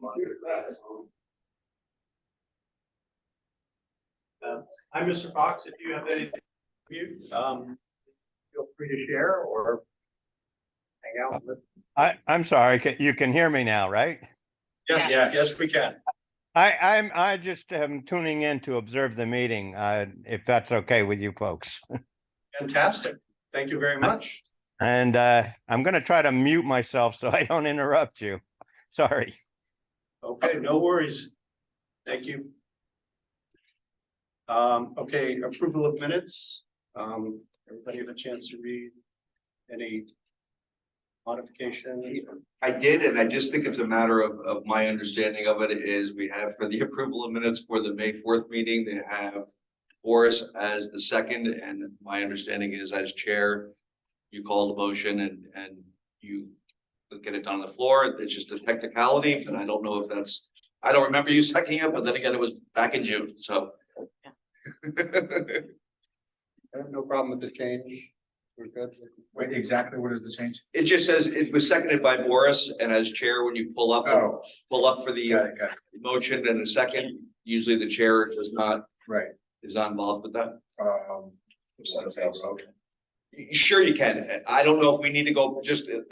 Hi, Mr. Fox. If you have anything to mute, feel free to share or hang out with. I'm sorry. You can hear me now, right? Yes, yes, we can. I just am tuning in to observe the meeting, if that's okay with you folks. Fantastic. Thank you very much. And I'm going to try to mute myself so I don't interrupt you. Sorry. Okay, no worries. Thank you. Okay, approval of minutes. Everybody have a chance to read any modification? I did, and I just think it's a matter of my understanding of it is we have for the approval of minutes for the May 4th meeting, they have Boris as the second, and my understanding is as chair, you call the motion and you get it on the floor. It's just a technicality, but I don't know if that's, I don't remember you seconding it, but then again, it was back in June, so. I have no problem with the change. We're good. Wait, exactly what is the change? It just says it was seconded by Boris, and as chair, when you pull up for the Got it. motion and a second, usually the chair does not, Right. is not involved with that. Okay. Sure you can. I don't know if we need to go just, I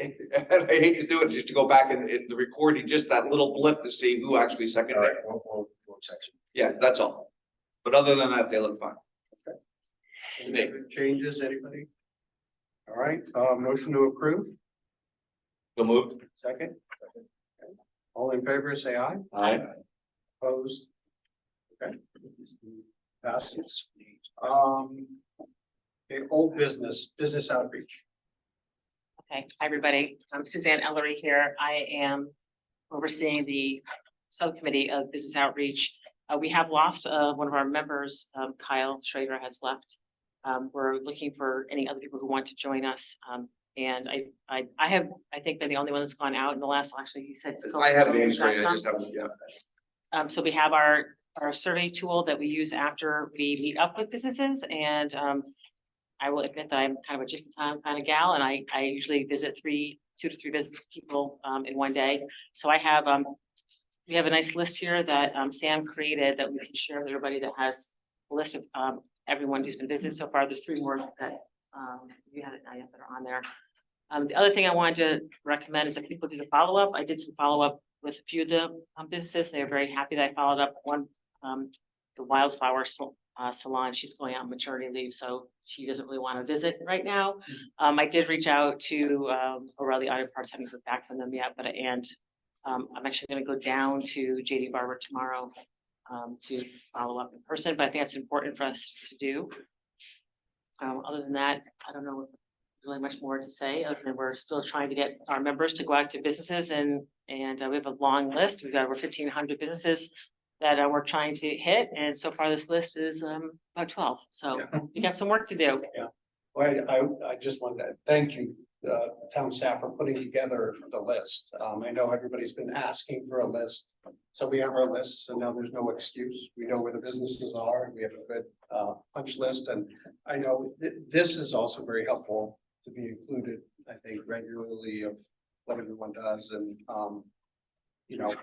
hate to do it, just to go back in the recording, just that little blip to see who actually All seconded right, it. we'll check. Yeah, that's all. But other than that, they look fine. Any other changes, anybody? All right, motion to approve. So moved. Second. Okay. All in favor, say aye. Aye. Opposed? Okay. Passes. Okay, old business outreach. Okay, hi, everybody. I'm Suzanne Ellery here. I am overseeing the subcommittee of business outreach. We have lost one of our members, Kyle Schrader has left. We're looking for any other people who want to join us. And I think they're the only one that's gone out in the last, actually, you said. I have names for you, I just haven't, yeah. So we have our survey tool that we use after we meet up with businesses, and I will admit that I'm kind of a just in time kind of gal, and I usually visit 2 to 3 business people in one day. So I have we have a nice list here that Sam created that we can share with everybody that has a list of everyone who's been visited so far. There's 3 more that you had it that are on there. The other thing I wanted to recommend is that people do the follow-up. I did some follow-up with a few of the businesses. They were very happy that I followed up. One, the Wildflower Salon, she's going on maternity leave, so she doesn't really want to visit right now. I did reach out to O'Reilly Auto Parts, haven't heard back from them yet, but I'm actually going to go down to JD Barber tomorrow to follow up in person, but I think that's important for us to do. Other than that, I don't know really much more to say, other than we're still trying to get our members to go out to businesses, and we have a long list. We've got over 1,500 businesses that we're trying to hit, and so far this list is about 12. So we got some work to do. Yeah. Well, I just wanted to thank you, town staff, for putting together the list. I know everybody's been asking for a list, so we have our list, so now there's no excuse. We know where the businesses are, and we have a good punch list, and I know this is also very helpful to be included, I think, regularly of what everyone does, and you know,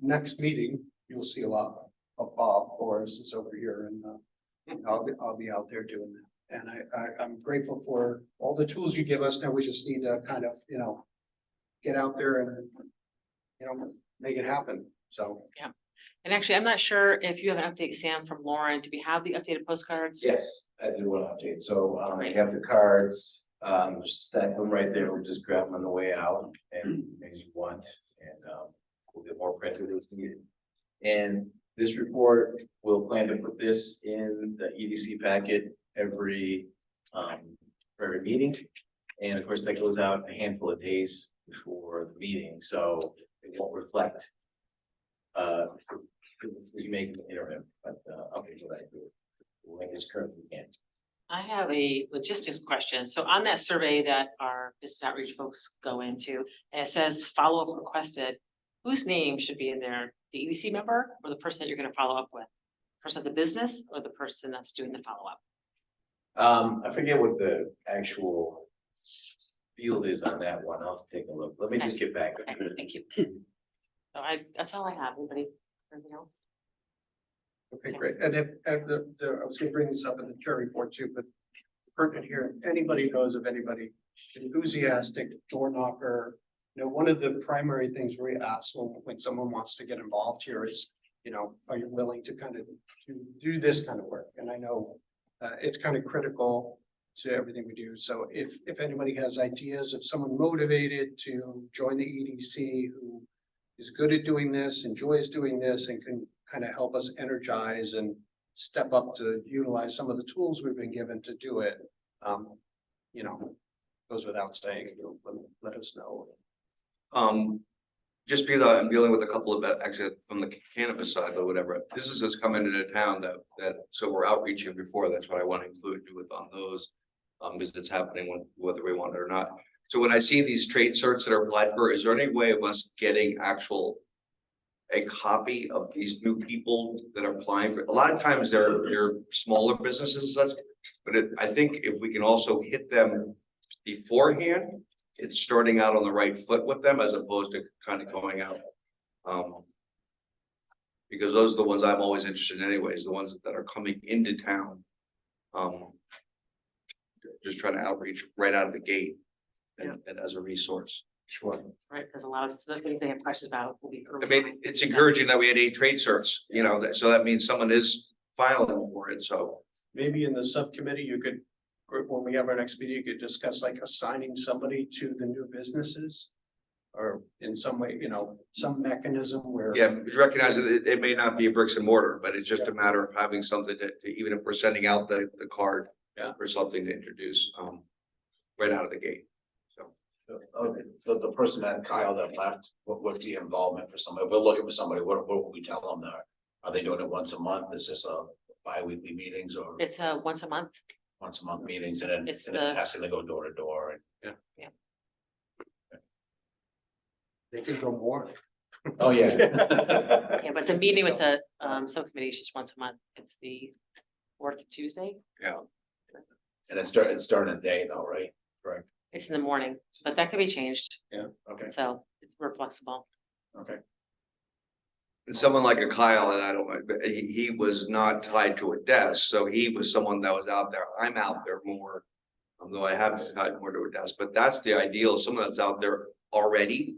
next meeting, you'll see a lot of Bob Boris is over here, and I'll be out there doing that. And I'm grateful for all the tools you give us. Now we just need to kind of, you know, get out there and, you know, make it happen. So. Yeah. And actually, I'm not sure if you have an update, Sam, from Lauren. Do we have the updated postcards? Yes, I do want to update. So I have the cards, just stack them right there. We'll just grab them on the way out and as you want, and we'll get more printed as needed. And this report, we'll plan to put this in the EDC packet for every meeting. And of course, that goes out a handful of days before the meeting. So it won't reflect you make the interim, but I'll do what I do. We'll make this current we can. I have a logistics question. So on that survey that our business outreach folks go into, and it says follow-up requested, whose name should be in there? The EDC member or the person that you're going to follow up with? Person of the business or the person that's doing the follow-up? I forget what the actual field is on that one. I'll take a look. Let me just get back. Okay, thank you. So that's all I have. Anybody, anything else? Okay, great. And if, I was gonna bring this up in the chair report too, but pertinent here, if anybody knows of anybody enthusiastic door knocker. You know, one of the primary things we ask when someone wants to get involved here is, you know, are you willing to kind of do this kind of work? And I know it's kind of critical to everything we do. So if anybody has ideas of someone motivated to join the EDC who is good at doing this, enjoys doing this, and can kind of help us energize and step up to utilize some of the tools we've been given to do it. You know, goes without saying, let us know. Just because I'm dealing with a couple of, actually from the cannabis side or whatever, businesses has come into town so we're outreaching before, that's what I want to include you with on those. Because it's happening whether we want it or not. So when I see these trade certs that are applied for, is there any way of us getting a copy of these new people that are applying for? A lot of times they're smaller businesses and such, but I think if we can also hit them beforehand, it's starting out on the right foot with them as opposed to kind of going out. Because those are the ones I'm always interested in anyways, the ones that are coming into town. Just trying to outreach right out of the gate and as a resource. Sure. Right, because a lot of the things they have questions about will be. I mean, it's encouraging that we had 8 trade certs, you know, so that means someone is filing for it, so. Maybe in the subcommittee, you could, when we have our next meeting, you could discuss like assigning somebody to the new businesses. Or in some way, you know, some mechanism where. Yeah, we recognize that it may not be a bricks and mortar, but it's just a matter of having something to even if we're sending out the card. Yeah. Or something to introduce, right out of the gate, so. The person that Kyle that left, what's the involvement for somebody? We're looking for somebody, what would we tell them there? Are they doing it once a month? Is this a bi-weekly meetings or It's once a month. once a month meetings and then It's asking to go door to door and? They could go more. Oh, yeah. Yeah, but the meeting with the subcommittee is just once a month. It's the 4th Tuesday. And it's during the day though, right? It's in the morning, but that could be changed. Okay, So we're flexible. okay. And someone like a Kyle, and I don't know, but he was not tied to a desk, so he was someone that was out there. I'm out there more. Though I have been tied more to a desk, but that's the ideal, someone that's out there already.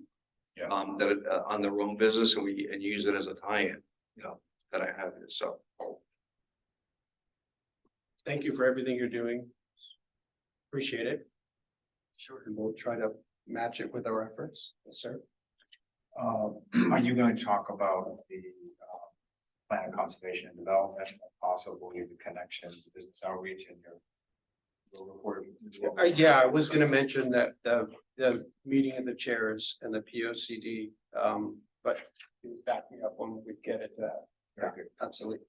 Yeah. That on their own business and use it as a tie-in, you know, that I have here, so. Thank you for everything you're doing. Appreciate it. Sure. And we'll try to match it with our efforts. Yes, sir. Are you going to talk about the plan of conservation and development, possibly the connection to business outreach and your report? Yeah, I was gonna mention that the meeting of the chairs and the POCD, but you back me up when we get it to that. Very good. Absolutely.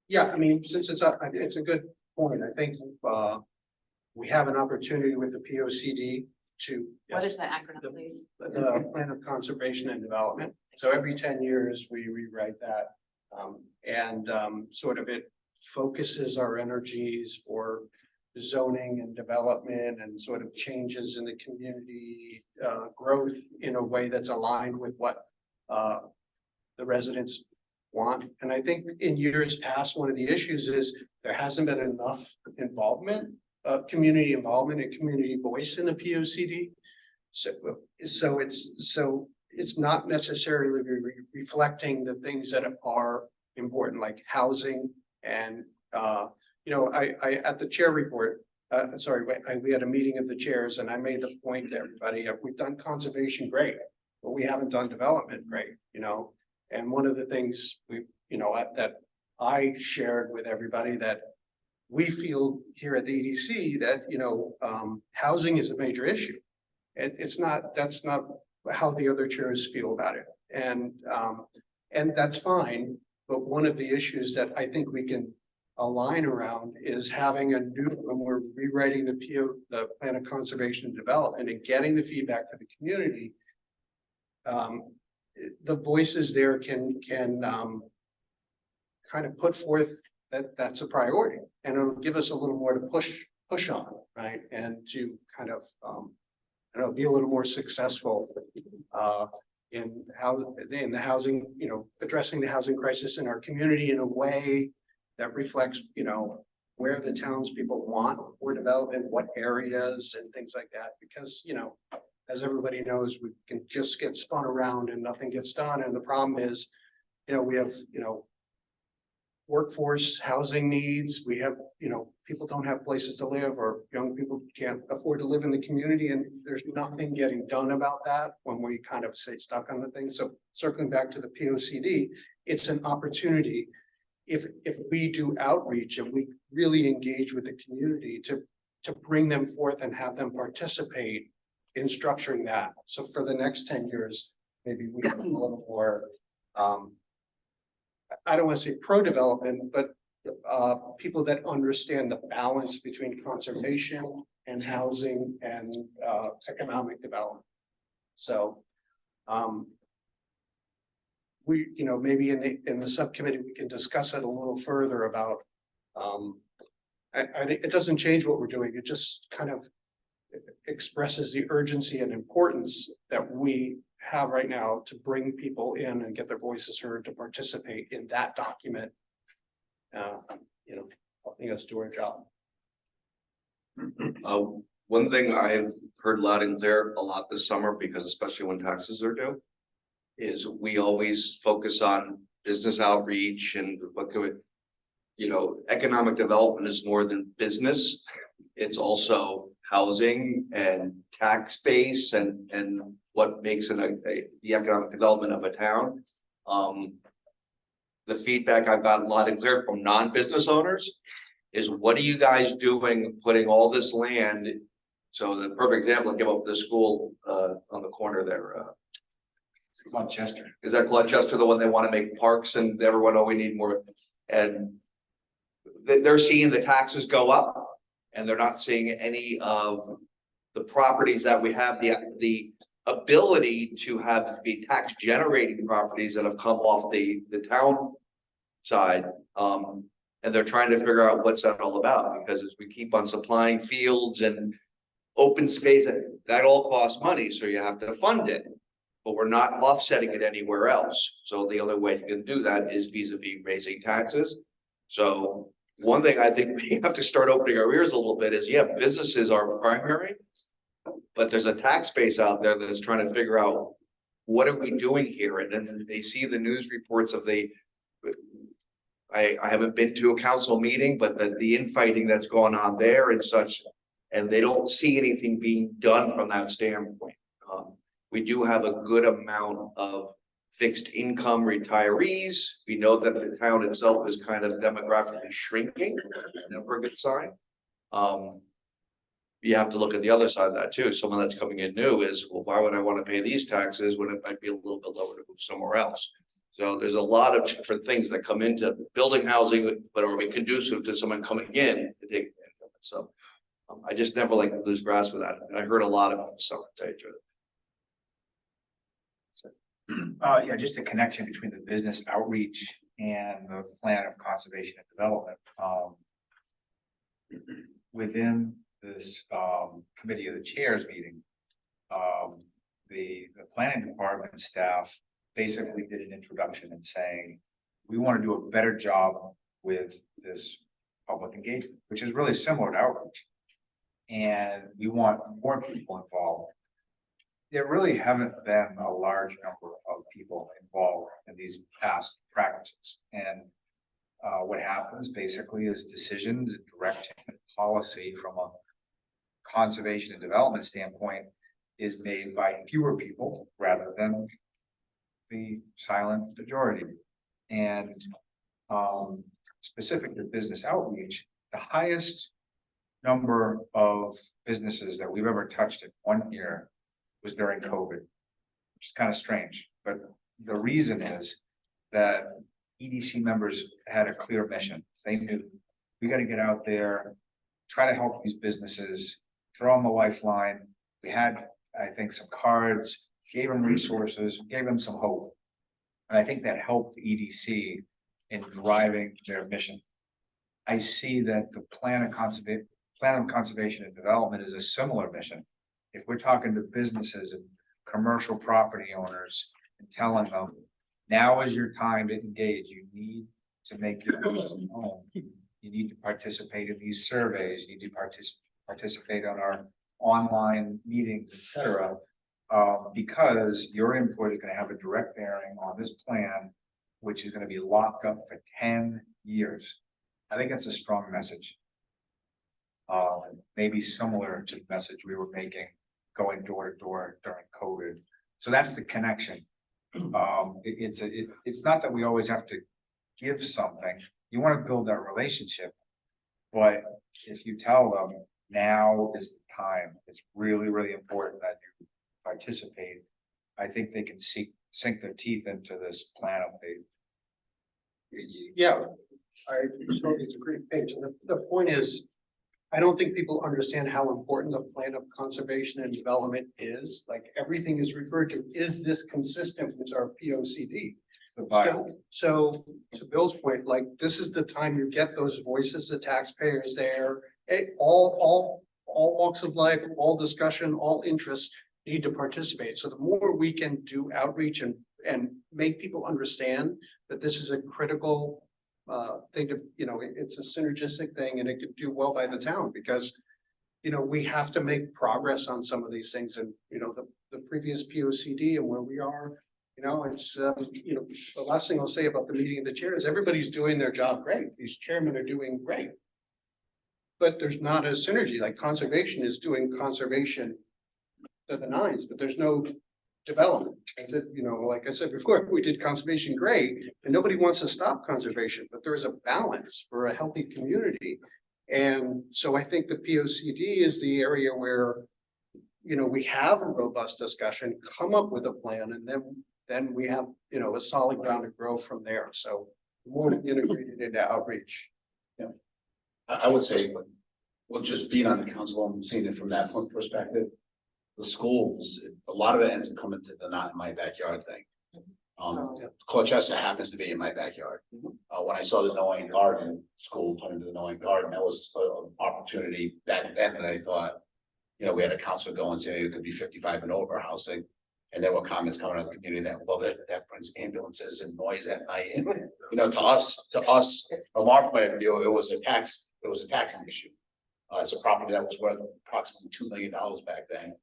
Yeah, I mean, since it's a good point, I think, we have an opportunity with the POCD to. What is the acronym, please? The Plan of Conservation and Development. So every 10 years, we rewrite that. Sort of it focuses our energies for zoning and development and sort of changes in the community, growth in a way that's aligned with what the residents want. And I think in years past, one of the issues is there hasn't been enough involvement, community involvement and community voice in the POCD. So it's not necessarily reflecting the things that are important, like housing and, you know, I at the chair report, we had a meeting of the chairs and I made the point to everybody, we've done conservation great, but we haven't done development great, you know? And one of the things that I shared with everybody that we feel here at the EDC that, you know, housing is a major issue. That's not how the other chairs feel about it. And that's fine. But one of the issues that I think we can align around is having when we're rewriting the Plan of Conservation and Development and getting the feedback from the community, the voices there can kind of put forth that that's a priority, and it'll give us a little more to push on, right? And to kind of I don't know, be a little more successful in the housing, addressing the housing crisis in our community in a way that reflects, where the townspeople want for development, what areas and things like that, because, as everybody knows, we can just get spun around and nothing gets done. And the problem is, we have, workforce, housing needs. We have, people don't have places to live, or young people can't afford to live in the community, and there's nothing getting done about that when we kind of stay stuck on the thing. So circling back to the POCD, it's an opportunity. If we do outreach and we really engage with the community to bring them forth and have them participate in structuring that. So for the next 10 years, maybe we have a little more, I don't want to say pro-development, but people that understand the balance between conservation and housing and economic development. So we, maybe in the subcommittee, we can discuss it a little further about, it doesn't change what we're doing. It just kind of expresses the urgency and importance that we have right now to bring people in and get their voices heard, to participate in that document, helping us do our job. One thing I've heard loud and clear a lot this summer, because especially when taxes are due, is we always focus on business outreach and what could, economic development is more than business. It's also housing and tax base and what makes the economic development of a town. The feedback I've gotten loud and clear from non-business owners is, what are you guys doing putting all this land? So the perfect example, I give up the school on the corner there. Manchester. Is that Gloucester, the one they want to make parks and everyone, we need more? And they're seeing the taxes go up, and they're not seeing any of the properties that we have, the ability to have be tax generating properties that have come off the town side. And they're trying to figure out what's that all about, because as we keep on supplying fields and open space, that all costs money, so you have to fund it. But we're not offsetting it anywhere else. So the only way you can do that is vis-a-vis raising taxes. So one thing I think we have to start opening our ears a little bit is, yeah, businesses are primary, but there's a tax base out there that's trying to figure out, what are we doing here? And then they see the news reports of I haven't been to a council meeting, but the infighting that's going on there and such, and they don't see anything being done from that standpoint. We do have a good amount of fixed income retirees. We know that the town itself is kind of demographically shrinking, never a good sign. You have to look at the other side of that too. Someone that's coming in new is, well, why would I want to pay these taxes when it might be a little bit lower to move somewhere else? So there's a lot of different things that come into building housing, but are we conducive to someone coming in to take advantage of it? So I just never like to lose grasp with that. And I heard a lot of it. So Yeah, just a connection between the business outreach and the plan of conservation and development. Within this committee of the chairs meeting, the planning department staff basically did an introduction and saying, we want to do a better job with this public engagement, which is really similar to outreach. And we want more people involved. There really haven't been a large number of people involved in these past practices. And what happens basically is decisions and direction and policy from a conservation and development standpoint is made by fewer people rather than the silent majority. And specific to business outreach, the highest number of businesses that we've ever touched in 1 year was during COVID, which is kind of strange. But the reason is that EDC members had a clear mission. They knew, we got to get out there, try to help these businesses, throw them a lifeline. We had, I think, some cards, gave them resources, gave them some hope. And I think that helped the EDC in driving their mission. I see that the plan of conservation and development is a similar mission. if we're talking to businesses and commercial property owners and telling them, now is your time to engage, you need to make your own home. You need to participate in these surveys, you need to participate on our online meetings, et cetera. Because your input is gonna have a direct bearing on this plan, which is gonna be locked up for 10 years. I think that's a strong message. Maybe similar to the message we were making going door to door during COVID. So that's the connection. It's not that we always have to give something. You want to build that relationship. But if you tell them now is the time, it's really, really important that you participate. I think they can sink their teeth into this plan update. Yeah, I totally agree, Paige. And the point is, I don't think people understand how important the plan of conservation and development is. Like, everything is referred to, is this consistent with our P O C D? It's the Bible. So to Bill's point, like, this is the time you get those voices, the taxpayers there, all walks of life, all discussion, all interests need to participate. So the more we can do outreach and make people understand that this is a critical thing to, it's a synergistic thing and it could do well by the town because, we have to make progress on some of these things and, the previous P O C D and where we are, it's, the last thing I'll say about the meeting of the chairs, everybody's doing their job great. These chairmen are doing great. But there's not a synergy, like conservation is doing conservation to the nines, but there's no development. I said, like I said before, we did conservation great, and nobody wants to stop conservation, but there is a balance for a healthy community. And so I think the P O C D is the area where, we have a robust discussion, come up with a plan, and then we have, a solid ground to grow from there. So more integrated into outreach. I would say, well, just being on the council and seeing it from that point perspective, the schools, a lot of it ends up coming to the not in my backyard thing. Colchester happens to be in my backyard. When I saw the Knowing Garden school put into the Knowing Garden, that was an opportunity back then, and I thought, we had a council going saying it could be 55 and over housing. And there were comments coming out of the community that, well, that brings ambulances and noise at night. And, to us, from our point of view, it was a taxing issue. It's a property that was worth approximately $2 million back then.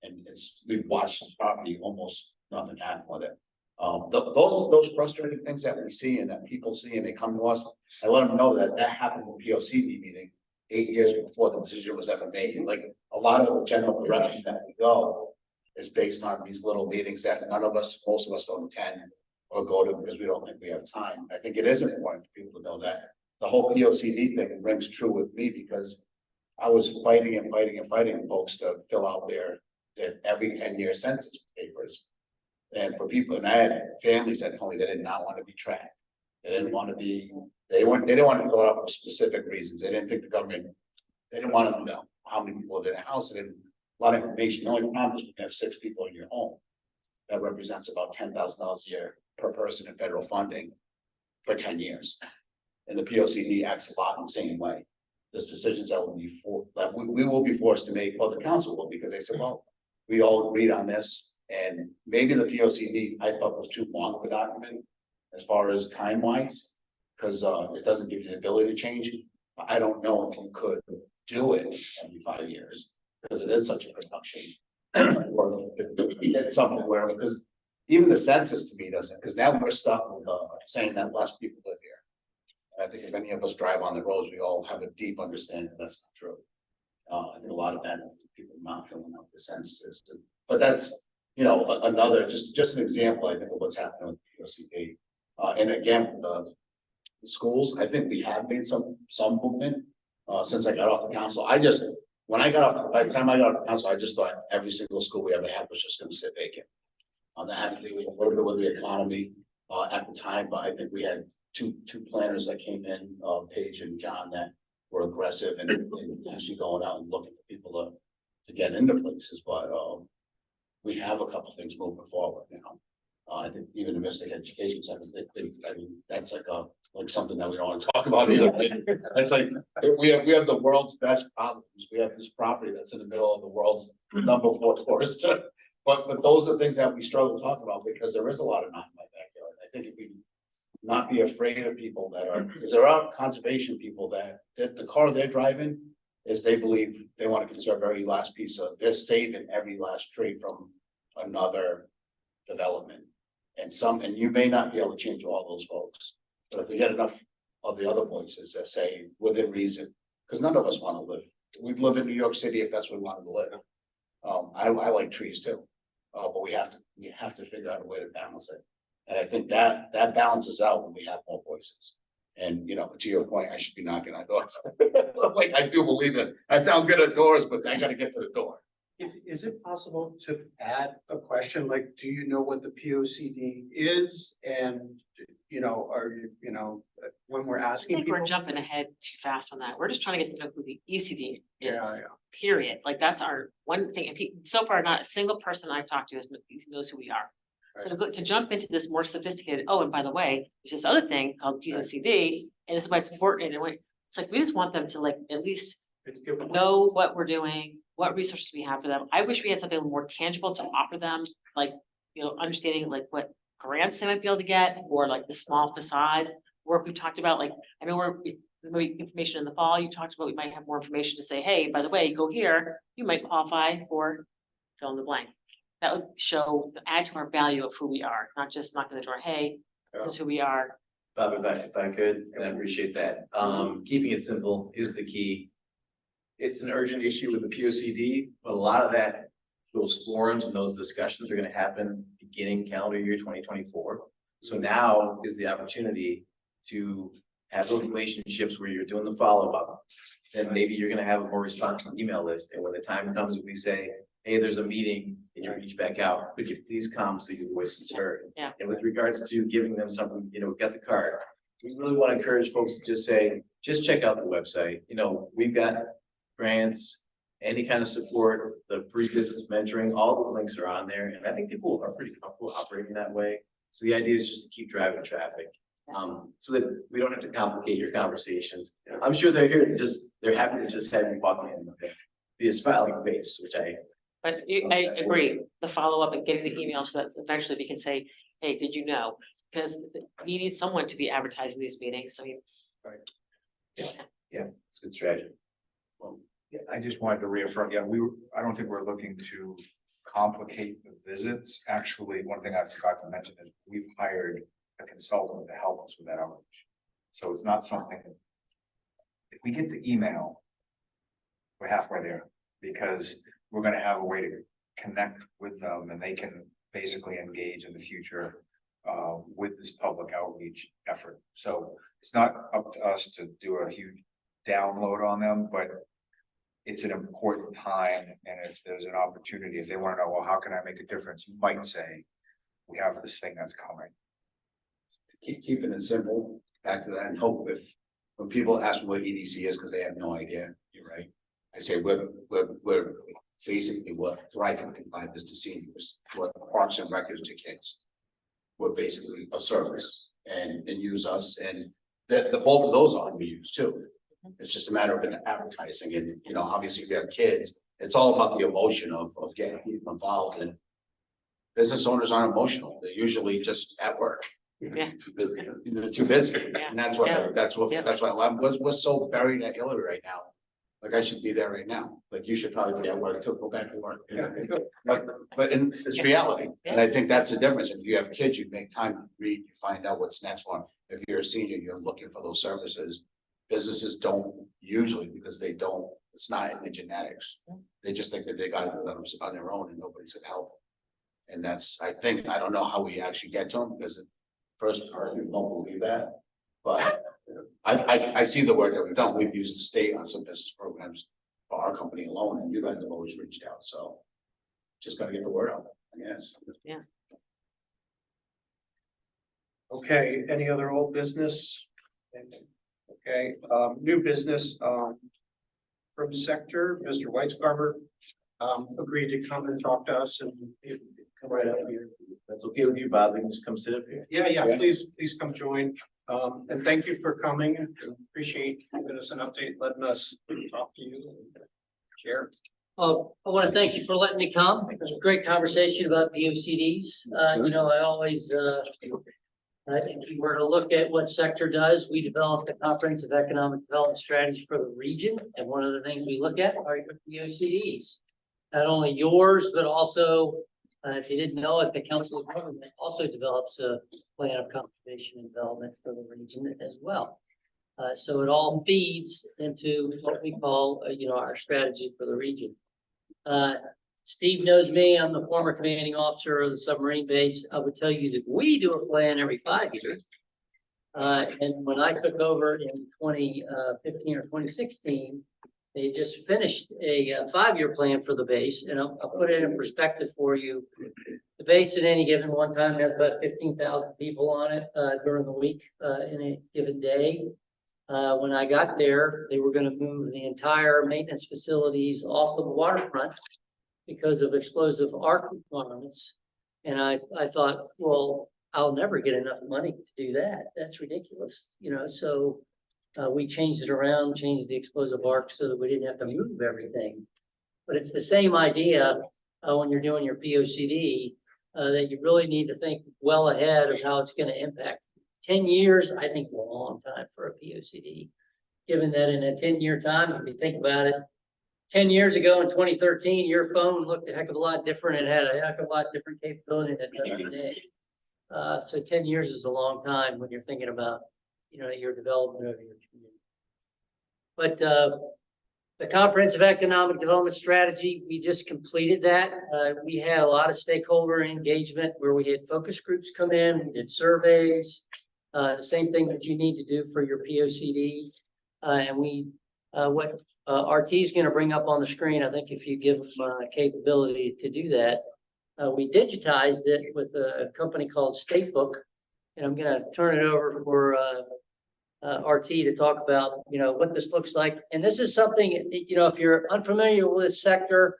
And we've watched the property, almost nothing happened with it. Those frustrating things that we see and that people see and they come to us, I let them know that happened in the P O C D meeting 8 years before the decision was ever made. Like, a lot of the general direction that we go is based on these little meetings that most of us don't attend or go to because we don't think we have time. I think it is important for people to know that the whole P O C D thing rings true with me because I was fighting folks to fill out their every 10-year census papers. And for people, and I had families that told me they did not want to be tracked. They didn't want to they didn't want to fill it out for specific reasons. They didn't think the government, they didn't want to know how many people live in a house. They didn't, a lot of information. The only problem is when you have 6 people in your home. That represents about $10,000 a year per person in federal funding for 10 years. And the POCD acts a lot in the same way. There's decisions that we will be forced to make, or the council will, because they said, well, we all agreed on this. And maybe the POCD I thought was too long of a document as far as time-wise, because it doesn't give you the ability to change. I don't know if you could do it every 5 years because it is such a production. Or it's something where, because even the census to me doesn't, because now we're stuck with saying that less people live here. And I think if any of us drive on the roads, we all have a deep understanding that's not true. I think a lot of that people not filling out the census, but that's another just an example. I think of what's happening with POCD. And again, the schools, I think we have made some movement since I got off the council. By the time I got off the council, I just thought every single school we ever had was just going to sit vacant. That had to do with the economy at the time, but I think we had two planners that came in, Paige and John, that were aggressive and actually going out and looking for people to get into places. But we have a couple things moving forward now. I think even the Mystic Education Center, I mean, that's like something that we don't want to talk about either. Right? It's like, we have the world's best problems. We have this property that's in the middle of the world's #4 forest. But those are things that we struggle to talk about because there is a lot of not in my backyard. I think if we not be afraid of people that are, because there are conservation people that the car they're driving is they believe they want to conserve every last piece of, they're saving every last tree from another development. And you may not be able to change all those folks, but if we get enough of the other voices that say within reason, because none of us want to live. We'd live in New York City if that's where we wanted to live. I like trees too, but we have to figure out a way to balance it. And I think that balances out when we have more voices. And, you know, to your point, I should be knocking on doors. Like, I do believe it. I sound good at doors, but I gotta get to the door. Is it possible to add a question like, do you know what the POCD is? And, you know, are you, you know, when we're I asking think we're people. jumping ahead too fast on that. We're just trying to get to know who the ECD is, Yeah. period. Like, that's our one thing. And so far, not a single person I've talked to knows who we are. So to jump into this more sophisticated, oh, and by the way, there's this other thing called POCD, and it's why it's important. And it's like, we just want them to like, at least know what we're doing, what resources we have for them. I wish we had something more tangible to offer them, like, you know, understanding like what grants they might be able to get, or like the small facade work we talked about. Like, I know maybe information in the fall, you talked about, we might have more information to say, hey, by the way, go here, you might qualify for fill in the blank. That would add to our value of who we are, not just knocking the door, hey, this is who we are. Bob, if I could, and I appreciate that. Keeping it simple is the key. It's an urgent issue with the POCD, but a lot of those forums and those discussions are gonna happen beginning calendar year 2024. So now is the opportunity to have those relationships where you're doing the follow-up. Then maybe you're gonna have a more responsive email list. And when the time comes, we say, hey, there's a meeting, and you reach back out, could you please come so your voice is heard? Yeah. And with regards to giving them something, you know, get the card. We really want to encourage folks to just say, just check out the website. You know, we've got grants, any kind of support, the free business mentoring, all the links are on there. And I think people are pretty comfortable operating that way. So the idea is just to keep driving traffic. So that we don't have to complicate your conversations. I'm sure they're here to they're happy to just have you walk in and be a smiling face, which But I agree, the follow-up and getting the email so that eventually we can say, hey, did you know? Because we need someone to be advertising these meetings. I mean. Right. Yeah, it's a good strategy. Well, yeah, I just wanted to reaffirm, I don't think we're looking to complicate the visits. Actually, one thing I forgot to mention is we've hired a consultant to help us with that outreach. So it's not something, if we get the email, we're halfway there, because we're gonna have a way to connect with them and they can basically engage in the future with this public outreach effort. So it's not up to us to do a huge download on them, but it's an important time. And if there's an opportunity, if they want to know, well, how can I make a difference? You might say, we have this thing that's coming. Keeping it simple, back to that, and hope when people ask me what EDC is, because they have no idea, you're right. I say we're basically what Thriving can find is to seniors, what Parks and Records to kids. We're basically a service and use us, and the both of those are to be used too. It's just a matter of advertising, and you know, obviously if you have kids, it's all about the emotion of getting people involved, and business owners aren't emotional, they're usually just at work. Yeah. They're too busy, Yeah. and that's why we're so buried at Hillary right now. Like I should be there right now, like you should probably be at work too, go back to work. But it's reality, and I think that's the difference. If you have kids, you make time to read, you find out what's next one. If you're a senior, you're looking for those services. Businesses don't usually, because it's not in the genetics. They just think that they got to do it on their own and nobody's gonna help. And that's, I don't know how we actually get to them, because at first part, we don't believe that. But I see the work that we've done. We've used the state on some business programs for our company alone, and you guys have always reached out, so just gotta get the word out, I guess. Yeah. Okay, any other old business? Okay, new business, from sector, Mr. Whitescarver, agreed to come and talk to us and come right up here. that's okay with you, Bob, we can just come sit up here. Yeah, please come join. And thank you for coming. Appreciate giving us an update, letting us talk to you and share. I want to thank you for letting me come. It was a great conversation about POCDs. I always, if you were to look at what sector does, we developed a comprehensive economic development strategy for the region. And one of the things we look at are your POCDs. Not only yours, but also, if you didn't know it, the Council of Government also develops a plan of conservation and development for the region as well. So it all feeds into what we call, our strategy for the region. Steve knows me. I'm the former commanding officer of the submarine base. I would tell you that we do a plan every 5 years. And when I took over in 2015 or 2016, they just finished a 5-year plan for the base. And I'll put it in perspective for you. The base at any given one time has about 15,000 people on it during the week in a given day. When I got there, they were going to move the entire maintenance facilities off of the waterfront because of explosive arc requirements. And I thought, well, I'll never get enough money to do that. That's ridiculous, so we changed it around, changed the explosive arc so that we didn't have to move everything. But it's the same idea when you're doing your POCD that you really need to think well ahead of how it's going to impact. 10 years, I think, is a long time for a POCD, given that in a 10-year time, if you think about it, 10 years ago in 2013, your phone looked a heck of a lot different. It had a heck of a lot different capability than it does today. So 10 years is a long time when you're thinking about, your development of your community. But the comprehensive economic development strategy, we just completed that. We had a lot of stakeholder engagement where we had focus groups come in, we did surveys, the same thing that you need to do for your POCD. And what RT is going to bring up on the screen, I think if you give them capability to do that, we digitized it with a company called Statebook. And I'm going to turn it over for RT to talk about, what this looks like. And this is something, if you're unfamiliar with this sector,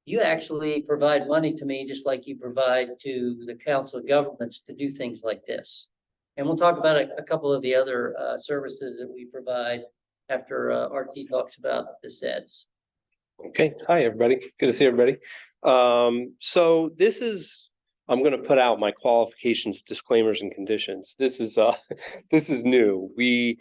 you actually provide money to me just like you provide to the Council of Governments to do things like this. And we'll talk about a couple of the other services that we provide after RT talks about the SEDS. Okay, hi, everybody. Good to see everybody. So this is, I'm going to put out my qualifications, disclaimers, and conditions. This is this is new. We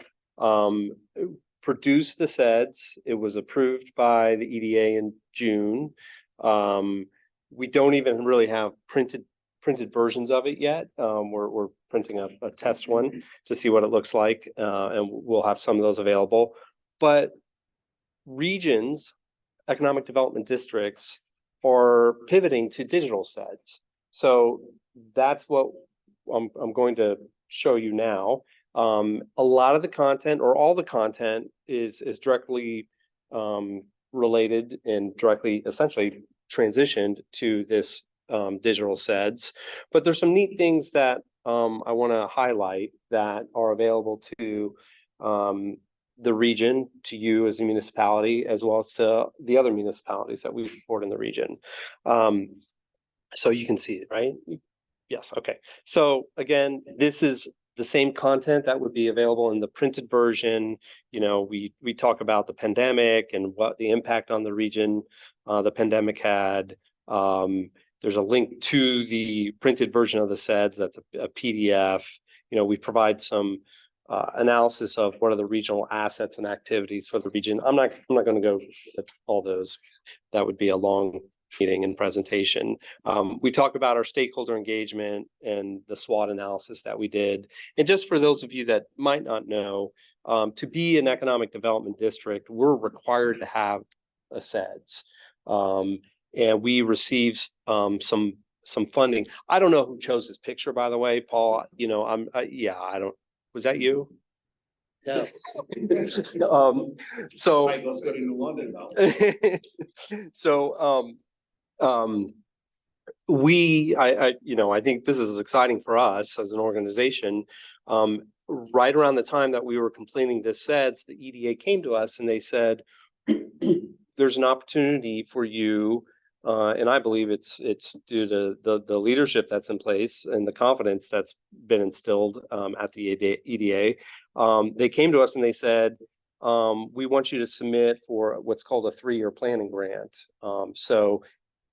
produced the SEDS. It was approved by the EDA in June. We don't even really have printed versions of it yet. We're printing a test one to see what it looks like, and we'll have some of those available. But regions, economic development districts, are pivoting to digital SEDS. So that's what I'm going to show you now. A lot of the content, or all the content, is directly related and directly, essentially, transitioned to this digital SEDS. But there's some neat things that I want to highlight that are available to the region, to you as a municipality, as well as to the other municipalities that we support in the region. So you can see it, right? Yes, okay. So again, this is the same content that would be available in the printed version. We talk about the pandemic and what the impact on the region the pandemic had. There's a link to the printed version of the SEDS. That's a PDF. We provide some analysis of what are the regional assets and activities for the region. I'm not going to go at all those. That would be a long meeting and presentation. We talk about our stakeholder engagement and the SWOT analysis that we did. And just for those of you that might not know, to be an economic development district, we're required to have a SEDS. And we received some funding. I don't know who chose this picture, by the way, Paul. I don't. Was that you? Yes. So I think this is exciting for us as an organization. Right around the time that we were completing this SEDS, the EDA came to us and they said, there's an opportunity for you And I believe it's due to the leadership that's in place and the confidence that's been instilled at the EDA. They came to us and they said, we want you to submit for what's called a 3-year planning grant. So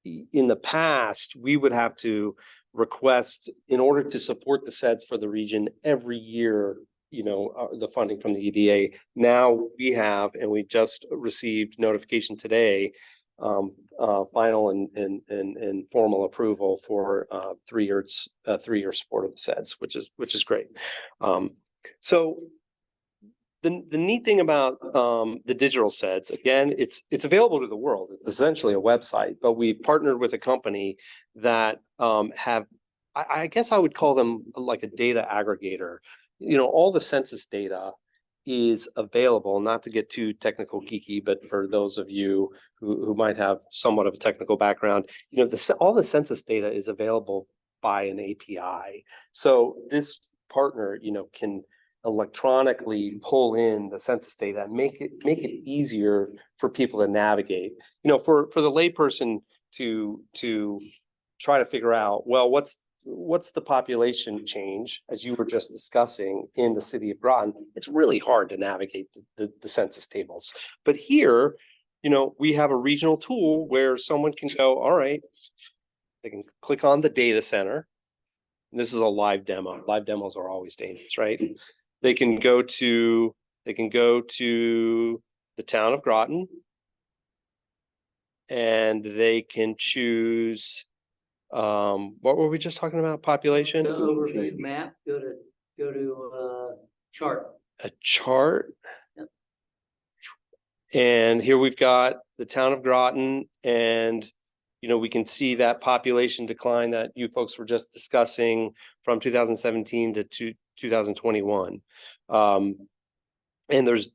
in the past, we would have to request, in order to support the SEDS for the region every year, the funding from the EDA. Now we have, and we just received notification today, final and formal approval for 3 years, 3-year support of the SEDS, which is great. So the neat thing about the digital SEDS, again, it's available to the world. It's essentially a website, but we partnered with a company that I guess I would call them like a data aggregator. All the census data is available, not to get too technical geeky, but for those of you who might have somewhat of a technical background, all the census data is available by an API. So this partner, can electronically pull in the census data and make it easier for people to navigate. For the layperson to try to figure out, well, what's the population change, as you were just discussing, in the city of Groton? It's really hard to navigate the census tables. But here, we have a regional tool where someone can go, all right, they can click on the data center. This is a live demo. Live demos are always dangerous, right? They can go to the town of Groton, and they can choose, what were we just talking about? Population? Go overview map, go to chart. A chart. Yep. And here we've got the town of Groton, and we can see that population decline that you folks were just discussing from 2017 to 2021. And there's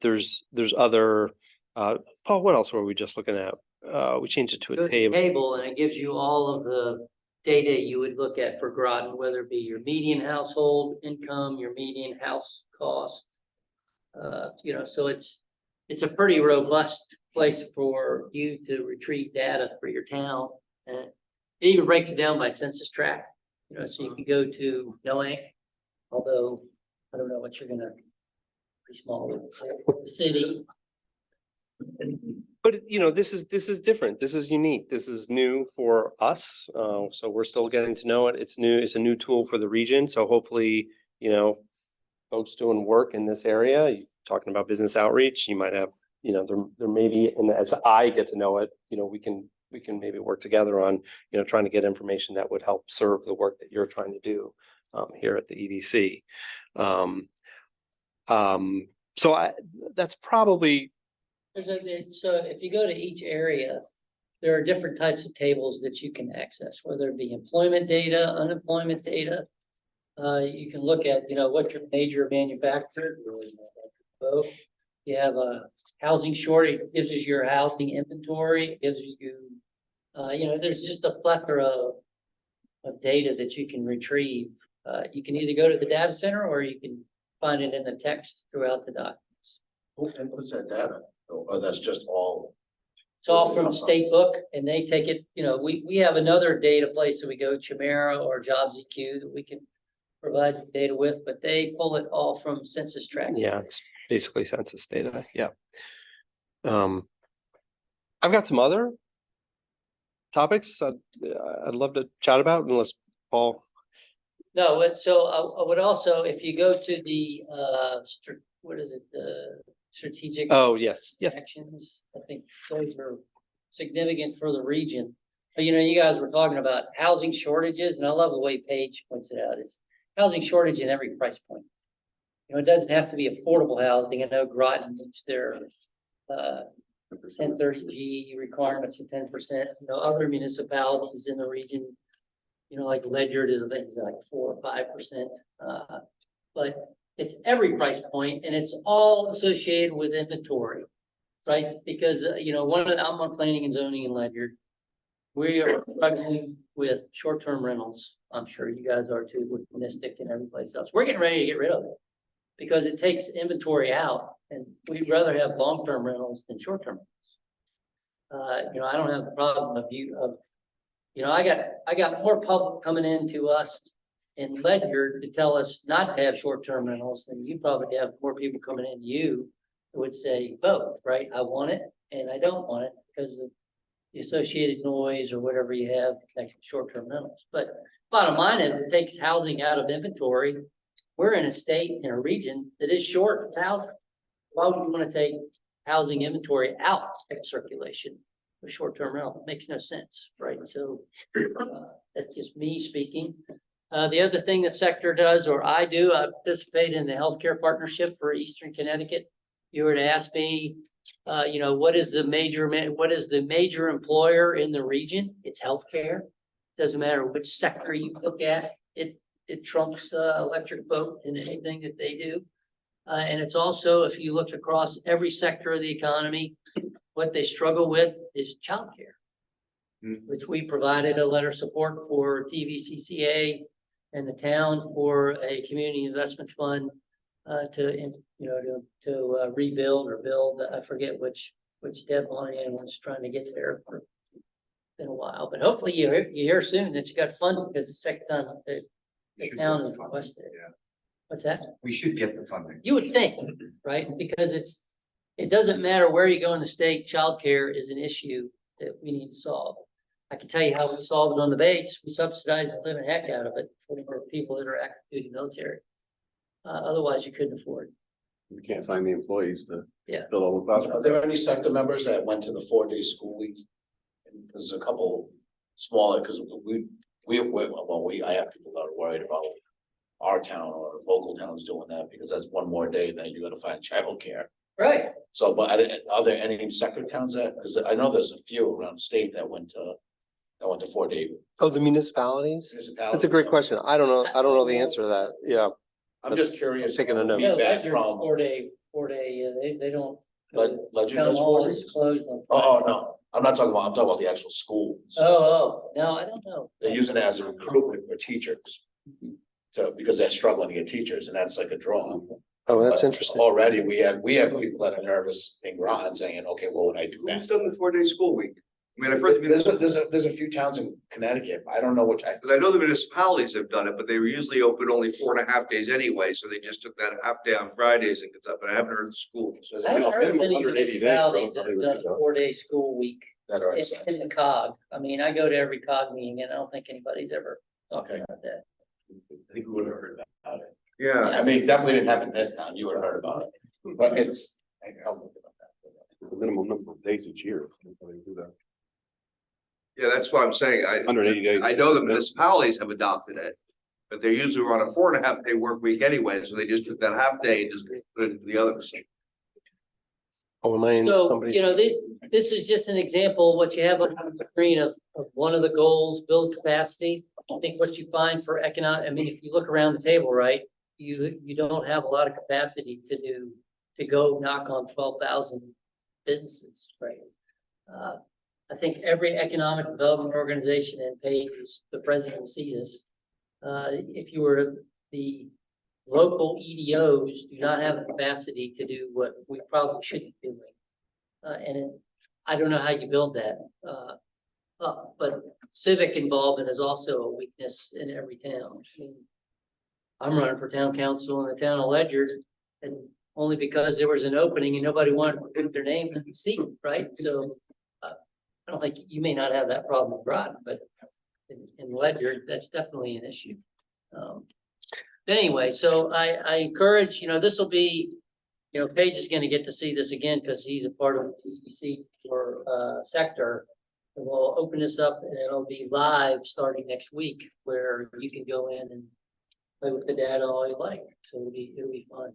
other, Paul, what else were we just looking at? We changed it to Go a to the table. table, and it gives you all of the data you would look at for Groton, whether it be your median household income, your median house cost. So it's a pretty robust place for you to retrieve data for your town. And it even breaks it down by census tract, so you can go to Noank, although I don't know what you're gonna, pretty small city. But this is different. This is unique. This is new for us. So we're still getting to know it. It's new. It's a new tool for the region. So hopefully, folks doing work in this area, you're talking about business outreach, you might have, there may be, and as I get to know it, we can maybe work together on, trying to get information that would help serve the work that you're trying to do here at the EDC. So that's probably. So if you go to each area, there are different types of tables that you can access, whether it be employment data, unemployment data. You can look at, what's your major manufacturer. You have a housing shortage, it gives you your housing inventory, it gives you, there's just a plethora of data that you can retrieve. You can either go to the data center or you can find it in the text throughout the documents. Who inputs that data? Or that's just all? It's all from State Book, and they take it, we have another data place that we go, Chimera or Jobs EQ, that we can provide the data with, but they pull it all from census tract. Yeah, it's basically census data. Yeah. I've got some other topics I'd love to chat about, unless Paul. No, so I would also, if you go to the, what is it, the strategic. Oh, yes. Actions, I think those are significant for the region. But you guys were talking about housing shortages, and I love the way Paige points it out. It's housing shortage in every price point. It doesn't have to be affordable housing. I know Groton meets their 1030G requirements of 10%. Other municipalities in the region, like Ledyard is, I think, is like 4 or 5%. But it's every price point, and it's all associated with inventory, right? Because I'm on planning and zoning in Ledyard. We are struggling with short-term rentals. I'm sure you guys are too, with Mystic and every place else. We're getting ready to get rid of it because it takes inventory out, and we'd rather have long-term rentals than short-term. I don't have a problem of You know, I got more public coming into us in Ledyard to tell us not to have short-term rentals than you probably have more people coming in to you who would say both, right? I want it and I don't want it because of the associated noise or whatever you have connected to short-term rentals. But bottom line is it takes housing out of inventory. We're in a state, in a region that is short of housing. Why would you want to take housing inventory out of circulation with short-term rental? It makes no sense, right? So that's just me speaking. The other thing the sector does, or I do, I participate in the healthcare partnership for Eastern Connecticut. You were to ask me, what is the major employer in the region? It's healthcare. Doesn't matter which sector you look at, it trumps electric boat in anything that they do. And it's also, if you look across every sector of the economy, what they struggle with is childcare, which we provided a letter of support for TVCCA and the town for a community investment fund to rebuild or build. I forget which deadline was trying to get there for been a while, but hopefully you hear soon that you got funding because the second time the town has requested it. Yeah. What's that? We should get the funding. You would think, right? Because it doesn't matter where you go in the state, childcare is an issue that we need to solve. I can tell you how we solve it on the base. We subsidize the living heck out of it for people that are active duty military. Otherwise you couldn't afford it. We can't find the employees to. Yeah. Fill all the costs. Are there any sector members that went to the 4-day school week? And there's a couple smaller, because I have people that are worried about our town or local towns doing that, because that's one more day that you gotta find childcare. Right. So, but are there any sector towns that, because I know there's a few around the state that went to 4-day. Oh, the municipalities? That's a great question. I don't know the answer to that. Yeah. I'm just curious. Taking a note. Yeah, Feedback Ledger's from 4-day, they don't. Ledger Town does hall 4 is days? closed on. Oh, no, I'm talking about the actual schools. No, I don't know. They're using it as a recruitment for teachers. So, because they're struggling to get teachers, and that's like a draw. Oh, that's But interesting. Already, we have people that are nervous in Groton saying, okay, what would I do Who's that? done the 4-day school week? I mean, I've heard, There's a few towns in Connecticut, I don't know which, because I know the municipalities have done it, but they were usually open only 4.5 days anyway, so they just took that half day on Fridays and gets up, but I haven't heard the schools. I haven't heard of any 180 days, municipalities so that have done a 4-day school week that are. in the COG. I mean, I go to every COG meeting and I don't think anybody's ever talked Okay. about that. I think we would have heard about it. Yeah, I mean, it definitely didn't happen this town, you would have heard about it, but it's. I'll look about that. It's a minimum number of days each year. yeah, that's what I'm saying. 180 days. I know the municipalities have adopted it, but they're usually on a 4.5 day work week anyway, so they just took that half day and just put it into the others. Oh, am I in So, somebody? this is just an example, of what you have on the screen of one of the goals, build capacity. I think what you find for I mean, if you look around the table, right, you don't have a lot of capacity to go knock on 12,000 businesses, right? I think every economic development organization and pays the president sees this. If you were the local EDOs do not have the capacity to do what we probably should be doing. I don't know how you build that. But civic involvement is also a weakness in every town. I mean, I'm running for town council in the town of Ledyard, and only because there was an opening and nobody wanted to put their name in the seat, right? So I don't think you may not have that problem with Groton, but in Ledyard, that's definitely an issue. Anyway, so I encourage, this will be, Paige is gonna get to see this again because he's a part of the EDC for sector. And we'll open this up and it'll be live starting next week where you can go in and play with the data all you like. So it'll be fun.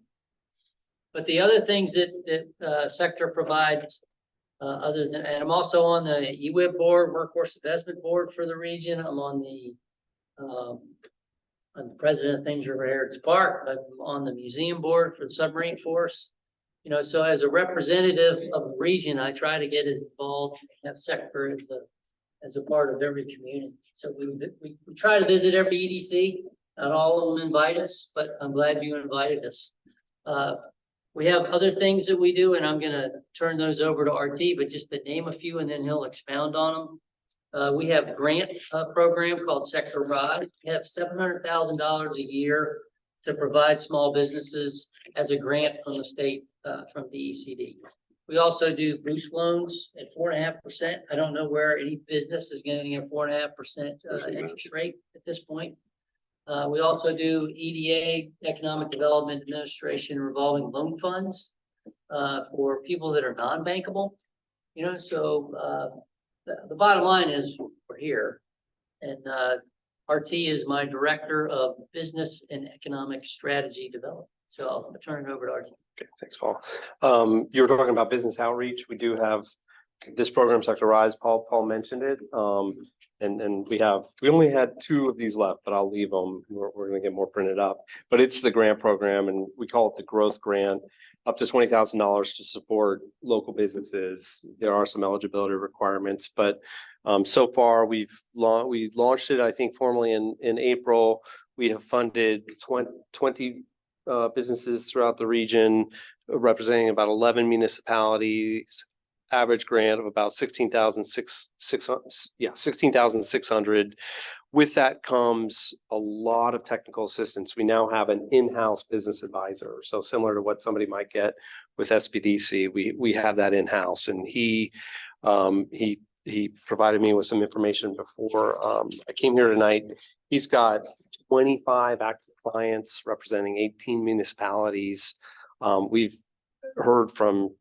But the other things that sector provides, and I'm also on the EWIB board, Workforce Investment Board for the region. I'm on I'm the president of Things River Heritage Park. I'm on the museum board for the submarine force. So as a representative of the region, I try to get involved in that sector as a part of every community. So we try to visit every EDC. Not all of them invite us, but I'm glad you invited us. We have other things that we do, and I'm gonna turn those over to RT, but just to name a few, and then he'll expound on them. We have a grant program called Sector Rise. We have $700,000 a year to provide small businesses as a grant from the state, from the ECD. We also do boost loans at 4.5%. I don't know where any business is getting a 4.5% interest rate at this point. We also do EDA, Economic Development Administration revolving loan funds for people that are non-bankable. You know, so the bottom line is we're here. And RT is my Director of Business and Economic Strategy Development. So I'll turn it over to RT. Okay, thanks, Paul. You were talking about business outreach. We do have this program, Sector Rise. Paul mentioned it. And we only had 2 of these left, but I'll leave them. We're gonna get more printed up. But it's the grant program, and we call it the growth grant, up to $20,000 to support local businesses. There are some eligibility requirements, but so far we launched it, I think, formally in April. We have funded 20 businesses throughout the region, representing about 11 municipalities. Average grant of about $16,600. With that comes a lot of technical assistance. We now have an in-house business advisor. So similar to what somebody might get with SBDC, we have that in-house, and he provided me with some information before I came here tonight. He's got 25 active clients representing 18 municipalities. We've heard from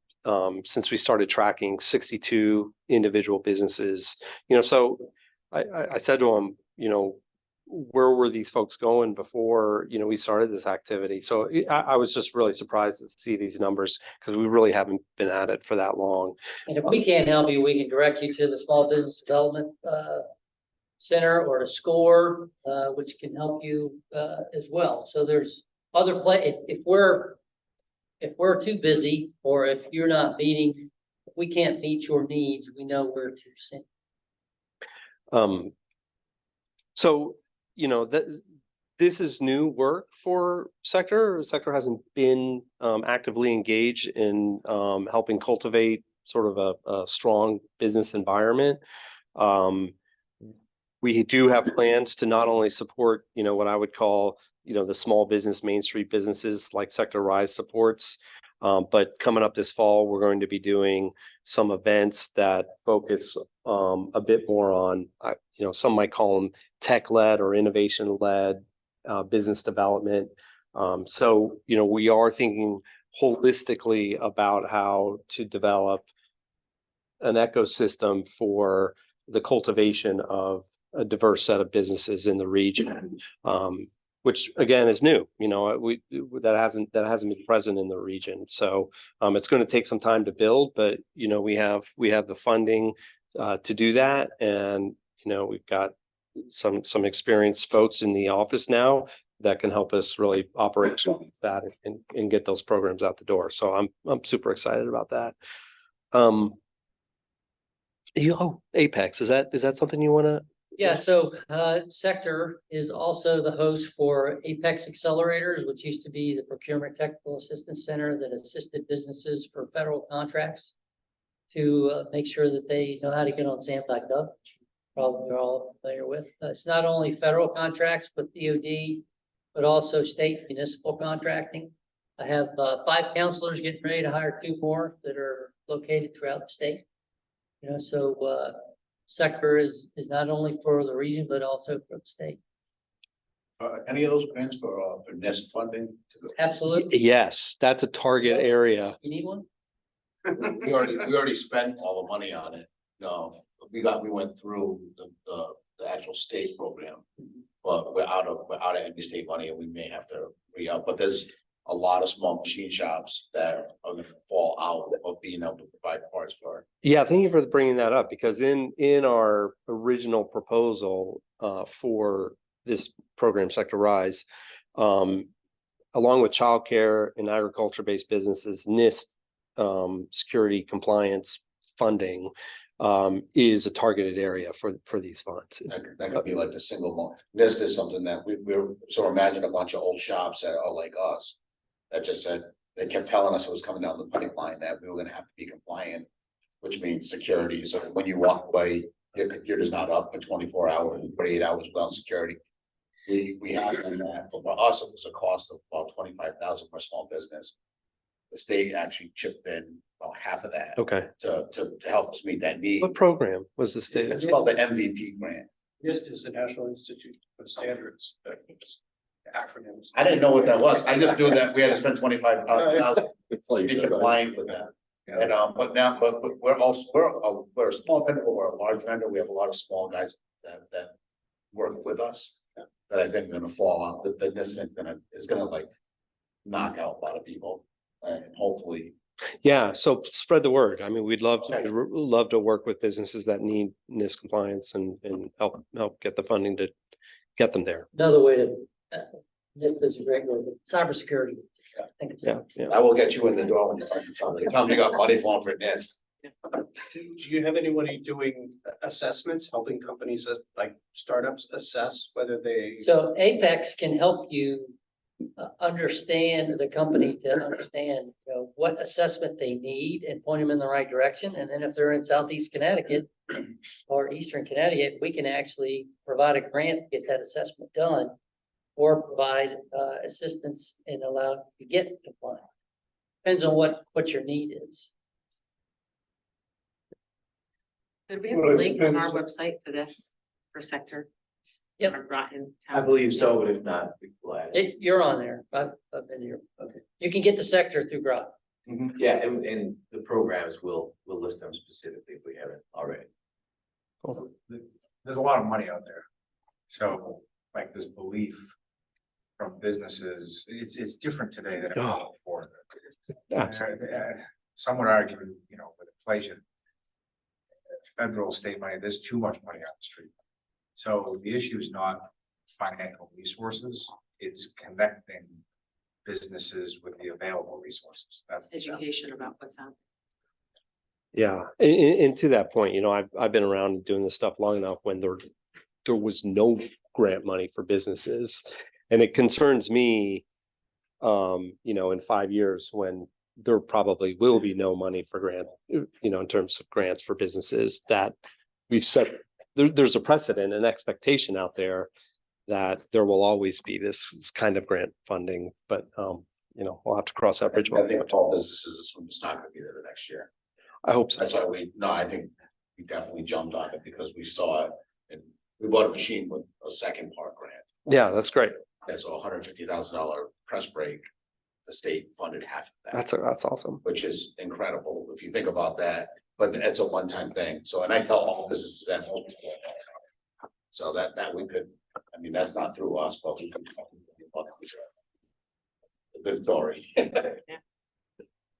since we started tracking 62 individual businesses. You know, so I said to him, you know, where were these folks going before, you know, we started this activity? So I was just really surprised to see these numbers, because we really haven't been at it for that long. And if we can't help you, we can direct you to the Small Business Development Center or to SCORE, which can help you as well. So there's other if we're too busy, or if you're not meeting, if we can't meet your needs, we know where to send. So, you know, this is new work for Sector. Sector hasn't been actively engaged in helping cultivate sort of a strong business environment. We do have plans to not only support, you know, what I would call, you know, the small business, Main Street businesses like Sector Rise supports. But coming up this fall, we're going to be doing some events that focus a bit more on, you know, some might call them tech-led or innovation-led business development. So, you know, we are thinking holistically about how to develop an ecosystem for the cultivation of a diverse set of businesses in the region, which again is new. You know, that hasn't been present in the region. So it's going to take some time to build, but you know, we have the funding to do that, and you know, we've got some experienced folks in the office now that can help us really operationalize that and get those programs out the door. So I'm super excited about that. Apex, is that something you want to? Yeah, so Sector is also the host for Apex Accelerators, which used to be the Procurement Technical Assistance Center that assisted businesses for federal contracts to make sure that they know how to get on SAM.gov, which probably you're all familiar with. It's not only federal contracts, but DoD, but also state municipal contracting. I have 5 counselors getting ready to hire 2 more that are located throughout the state. You know, so Sector is not only for the region, but also for the state. Any of those grants for NIST funding? Absolutely. Yes, that's a target area. You need one? We already spent all the money on it. No, we went through the actual state program, but we're out of any state money, and we may have to re-up. But there's a lot of small machine shops that are going to fall out of being able to provide parts for. Yeah, thank you for bringing that up, because in our original proposal for this program, Sector Rise, along with childcare and agriculture-based businesses, NIST security compliance funding is a targeted area for these funds. That could be like the single one. NIST is something that we're so imagine a bunch of old shops that are like us that just said, they kept telling us it was coming down the pipeline that we were going to have to be compliant, which means security. So when you walk away your computer's not up for 24 hours, 48 hours without security. We have done that, but for us, it was a cost of about 25,000 for a small business. The state actually chipped in about half of that Okay. to help us meet that need. What program was the state? It's called the MVP grant. NIST is the National Institute of Standards, acronyms. I didn't know what that was. I just knew that we had to spend 25,000 to be compliant with that. Yeah. And, but we're also, we're a small vendor, but we're a large vendor. We have a lot of small guys that work with us. That I think are gonna fall off, that this is gonna like knock out a lot of people and hopefully. Yeah, so spread the word. I mean, we'd Okay. love to work with businesses that need NIST compliance and help get the funding to get them there. Another way to, this is a great word, but cybersecurity. I think it's. Yeah. I will get you in the door when you tell me you got money for this. Do you have anybody doing assessments, helping companies like startups assess whether they? So Apex can help you understand the company to understand, what assessment they need and point them in the right direction. And then if they're in Southeast Connecticut or Eastern Connecticut, we can actually provide a grant, to get that assessment done, or provide assistance and allow you to get compliant. Depends on what your need is. Did we have a link on our website for this, for sector? Yep. Or Groton I Town? believe so, but if not, we will add it. You're on there. I've been here. Okay. You can get the sector through Groton. Yeah, and the programs will list them specifically if we haven't already. There's a lot of money out there. So like this belief from businesses, it's different today than it was before. Absolutely. Some would argue, with inflation, federal, state money, there's too much money on the street. So the issue is not financial resources, it's connecting businesses with the available resources. That's the challenge. Education about what's out. Yeah, and to that point, I've been around doing this stuff long enough when there was no grant money for businesses. And it concerns me, in 5 years when there probably will be no money for grant, in terms of grants for businesses, that we've set, there's a precedent and expectation out there that there will always be this kind of grant funding, but, we'll have to cross that bridge. I think all businesses, it's not gonna be there the next year. I hope so. That's why I think we definitely jumped on it because we saw it and we bought a machine with a second part grant. Yeah, that's great. That's $150,000 press brake. The state funded half of that. That's awesome. Which is incredible if you think about that, but it's a one-time thing. So, and I tell all businesses at home. So that we could, that's not through us, but we can. A good story.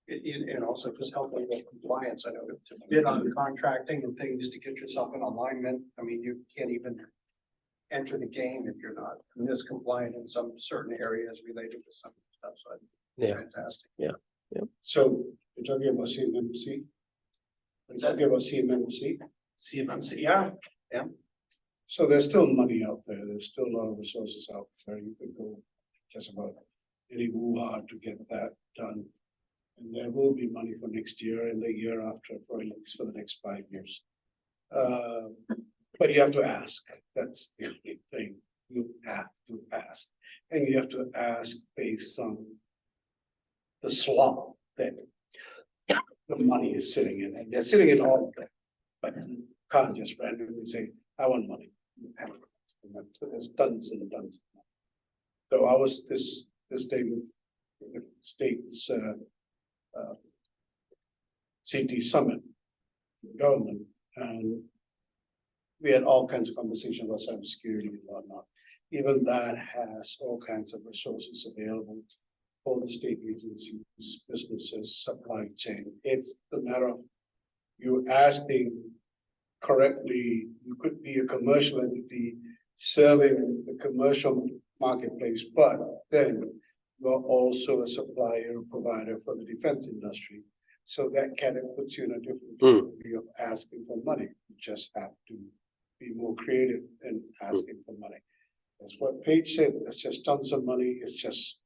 And also just helping with compliance. I know to bid on contracting and things to get yourself in alignment. You can't even enter the game if you're not NIST compliant in some certain areas related to some stuff. So Yeah. fantastic. Yeah. So you're talking about CMMC? You're talking about CMMC? CMMC, yeah. So there's still money out there. There's still a lot of resources out there. You could go just about any woo-ha to get that done. And there will be money for next year and the year after for at least for the next 5 years. But you have to ask. That's the only thing. You have to ask. And you have to ask based on the slump that the money is sitting in. And they're sitting in all of that. But you can't just randomly say, I want money. So there's tons and tons. So I was this statement, the state's CT summit, government, and we had all kinds of conversations about cybersecurity and whatnot. Even that has all kinds of resources available for the state agencies, businesses, supply chain. It's the matter of you asking correctly. You could be a commercial entity serving the commercial marketplace, but then you're also a supplier, provider for the defense industry. So that kind of puts you in a different way of asking for money. You just have to be more creative in asking for money. That's what Paige said. It's just tons of money. It's just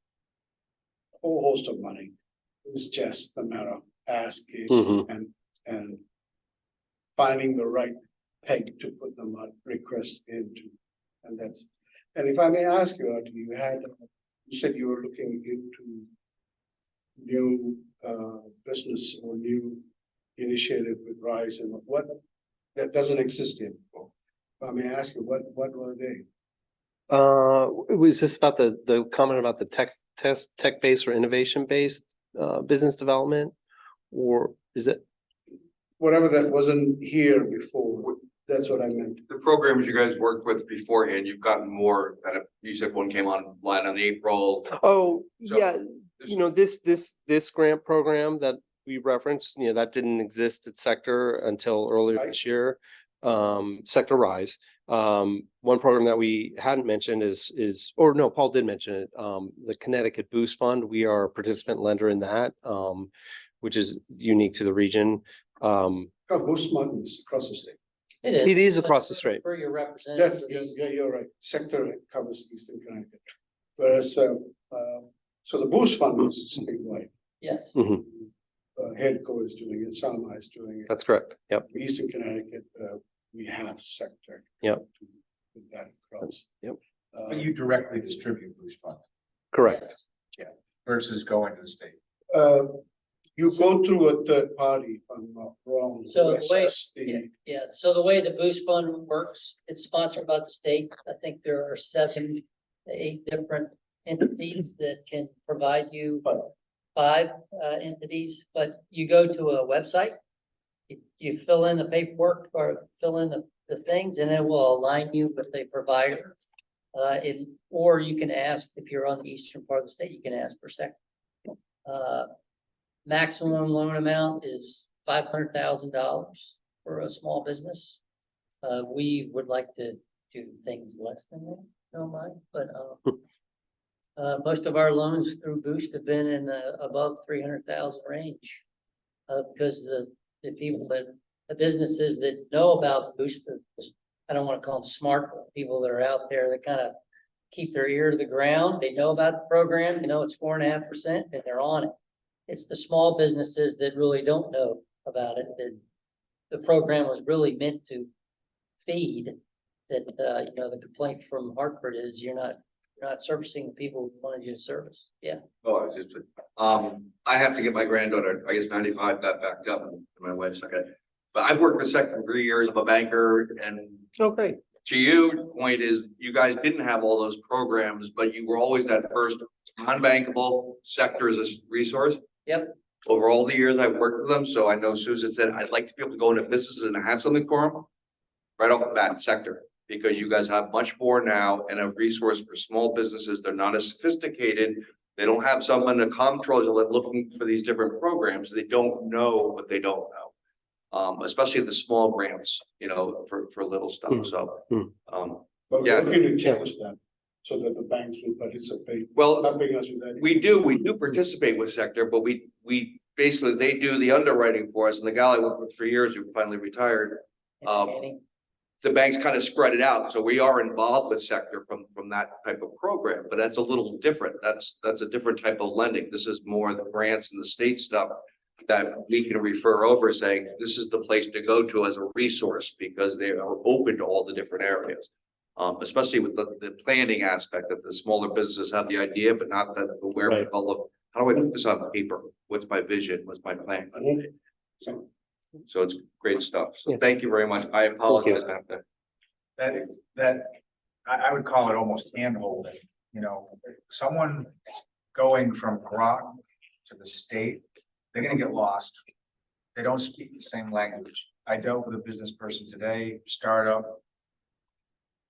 a whole host of money. It's just a matter of asking and finding the right peg to put them on request into. And that's, and if I may ask you, Artie, you said you were looking into new business or new initiative with Rise and what that doesn't exist yet before. If I may ask you, what were they? Was this about the comment about the tech-based or innovation-based business development? Or is it? Whatever that wasn't here before, that's what I meant. The programs you guys worked with beforehand, you've gotten more that you said one came online in April. Oh, So, yeah, this- you know, this grant program that we referenced, you know, that didn't exist at Sector until earlier Right. this year. Sector Rise. One program that we hadn't mentioned or no, Paul did mention it, the Connecticut Boost Fund. We are a participant lender in that, which is unique to the region. Boost Mountains across the state. It is but across the strait. For your representative. That's, yeah, you're right. Sector covers Eastern Connecticut. Whereas, so the Boost Fund is statewide. Yes. Mhm, Headco is doing it, Salma is doing it. that's correct. Yep. Eastern Connecticut, we have Sector. Yep. to put that across. Yep. But you directly distribute Boost Fund Correct. versus going to the state. You go through a third party, if I'm not wrong. So to the way- assess the- Yeah, so the way the Boost Fund works, it's sponsored by the state. I think there are 7 to 8 different entities that can provide you 5 entities, but you go to a website. You fill in the paperwork or fill in the things and it will align you with a provider. Or you can ask, if you're on the eastern part of the state, you can ask for Sector. Maximum loan amount is $500,000 for a small business. We would like to do things less than that, don't mind, but most of our loans through Boost have been in the above 300,000 range. Because the people the businesses that know about Boost, I don't want to call them smart people that are out there that kind of keep their ear to the ground. They know about the program, they know it's 4.5% and they're on it. It's the small businesses that really don't know about it, that the program was really meant to feed. That, you know, the complaint from Hartford is you're not servicing the people who wanted you to service. Yeah. Oh, I was just, I have to get my granddaughter, I guess 95 got backed up and my wife's okay. But I've worked with Sector for 3 years. I'm a banker and Oh, great. to you, point is you guys didn't have all those programs, but you were always that first non-bankable sector as a resource. Yep. Over all the years I've worked with them, so I know Susan said, I'd like to be able to go into businesses and have something for them. Right off the bat, Sector, because you guys have much more now and a resource for small businesses. They're not as sophisticated. They don't have someone, the comptrollers are looking for these different programs. They don't know what they don't know. Especially the small grants, you know, for little stuff, so. But Yeah. we're looking to change that so that the banks will participate, Well, not bring us with that. we do participate with Sector, but we basically, they do the underwriting for us, and the guy I worked with for years who finally retired. The banks kind of spread it out, so we are involved with Sector from that type of program, but that's a little different. That's a different type of lending. This is more the grants and the state stuff that we can refer over, saying this is the place to go to as a resource because they are open to all the different areas. Especially with the planning aspect that the smaller businesses have the idea, but not the wherewithal of how do I put this on paper? What's my vision? What's my plan? So it's great stuff. So Yeah. thank you very much. I apologize. I have to- That, I would call it almost handholding, you know, someone going from Groton to the state, they're gonna get lost. They don't speak the same language. I dealt with a business person today, startup.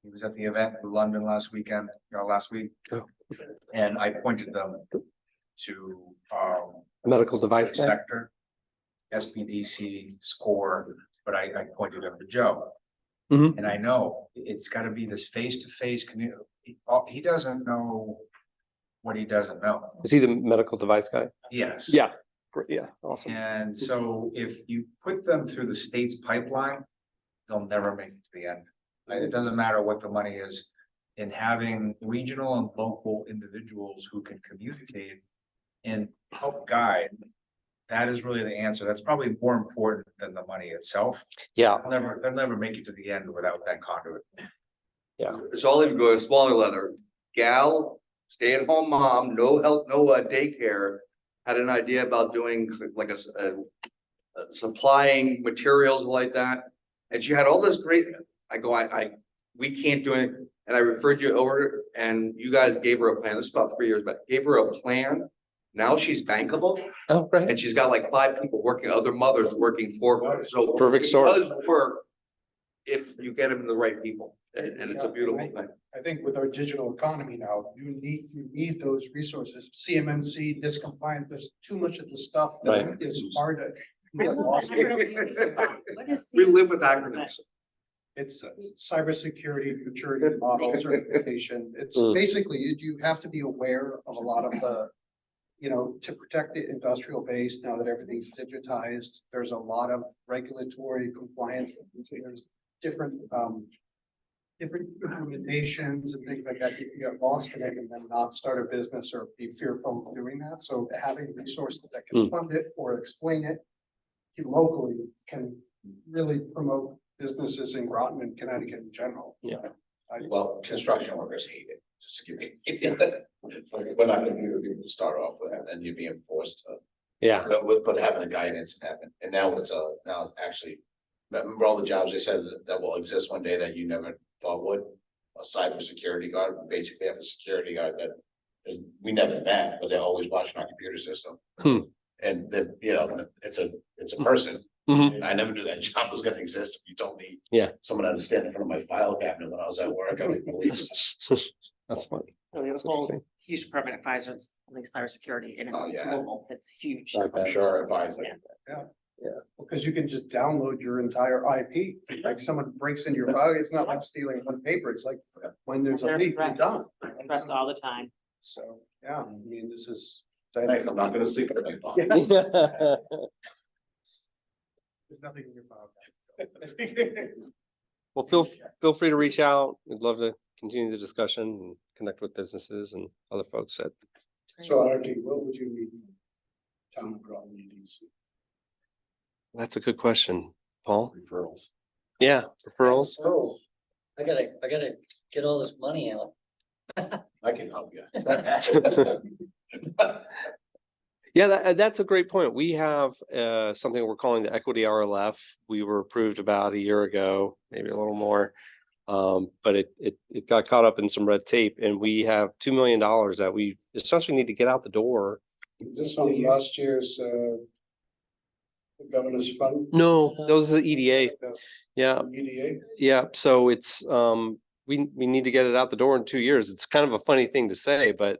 He was at the event in London last week. Oh. And I pointed them to, Medical device guy? Sector, SBDC score, but I pointed them to Joe. Mhm. And I know it's gotta be this face-to-face community. He doesn't know what he doesn't know. Is he the medical device guy? Yes. Yeah, great, yeah, awesome. And so if you put them through the state's pipeline, they'll never make it to the end. It doesn't matter what the money is. In having regional and local individuals who can communicate and help guide That is really the answer. That's probably more important than the money itself. Yeah, They'll never make it to the end without that conduit. It's all even go a smaller letter. Gal, stay-at-home mom, no help, no daycare, had an idea about doing like supplying materials like that. And she had all this great, we can't do it. And I referred you over and you guys gave her a plan. This is about 3 years back. Gave her a plan. Now she's bankable oh, great. and she's got like 5 people working, other mothers working for her. So Perfect story. it does work if you get them the right people. And it's a beautiful thing. I think with our digital economy now, you need those resources, CMMC, discompliant, there's too much of the stuff that Right. is hard to. What is We the- live with acronyms. It's cybersecurity, maturity model certification. It's Mm. basically, you have to be aware of a lot of the, to protect the industrial base now that everything's digitized. There's a lot of regulatory compliance. There's different implementations and things like that. You can get lost in it and then not start a business or be fearful of doing that. So having resources that can Mm. fund it or explain it locally can really promote businesses in Groton and Connecticut in general. Well, construction workers hate it, just to give you. Like, we're not gonna be able to start off with, and you're being forced to, Yeah, but having a guidance happen, and now it's actually. Remember all the jobs they said that will exist one day that you never thought would? A cybersecurity guard, we basically have a security guard that is, we never met, but they're always watching our computer system. Hmm. And then, it's a person. Mhm. I never knew that job was gonna exist. If you told me. Yeah. Someone had to stand in front of my file cabinet when I was at work, I would believe. That's funny. So we have That's a whole interesting. huge department at Pfizer's, at least cybersecurity, and Oh, it's yeah. global, it's huge. I'm sure if I was like. Because you can just download your entire IP, like someone breaks into your file, it's not like stealing one paper, it's like when there's a They're leak, you're threats. done. Press all the time. So, yeah, I mean, this is. Thanks, I'm not gonna sleep at my phone. Yeah. There's nothing in your file. Well, feel free to reach out. We'd love to continue the discussion and connect with businesses and other folks that, So Artie, what would you need town of Groton meetings? that's a good question. Paul? Referrals. Yeah, referrals. Oh, I gotta get all this money out. I can help you. Yeah, that's a great point. We have something we're calling the Equity RLF. We were approved about a year ago, maybe a little more. But it got caught up in some red tape, and we have $2 million that we essentially need to get out the door. Is this on last year's governor's fund? No, those are the EDA. Yeah, EDA? yeah. So it's we need to get it out the door in 2 years. It's kind of a funny thing to say, but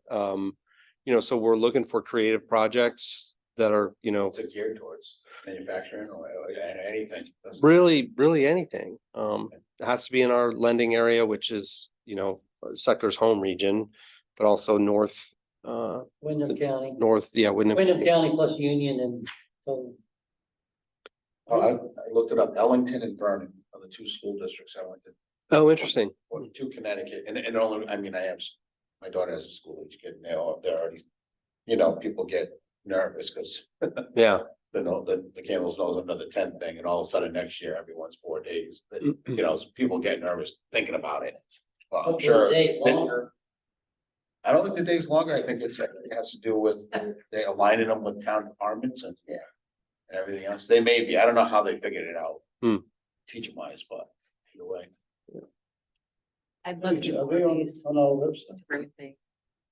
so we're looking for creative projects that are, What's it geared towards? Manufacturing or anything? really anything. It has to be in our lending area, which is, sector's home region, but also north, Wyndham County, Wyndham. Wyndham County plus Union and. so Oh, I looked it up. Ellington and Vernon are the 2 school districts I went to, Oh, interesting. or 2 Connecticut, and only, I mean, my daughter has a school age kid, and they're already, people get nervous because Yeah. the Campbell's knows another 10th thing, and all of a sudden next year, everyone's 4 days, people get nervous thinking about it. Well, I'm hopefully sure. the day longer. I don't think the day's longer. I think it has to do with they aligning them with town departments and. Yeah. And everything else. They may be. I don't know how they figured it out. Hmm. Teaching wise, but either way. I'd love to do Are more they of on these. our website? That's a great thing.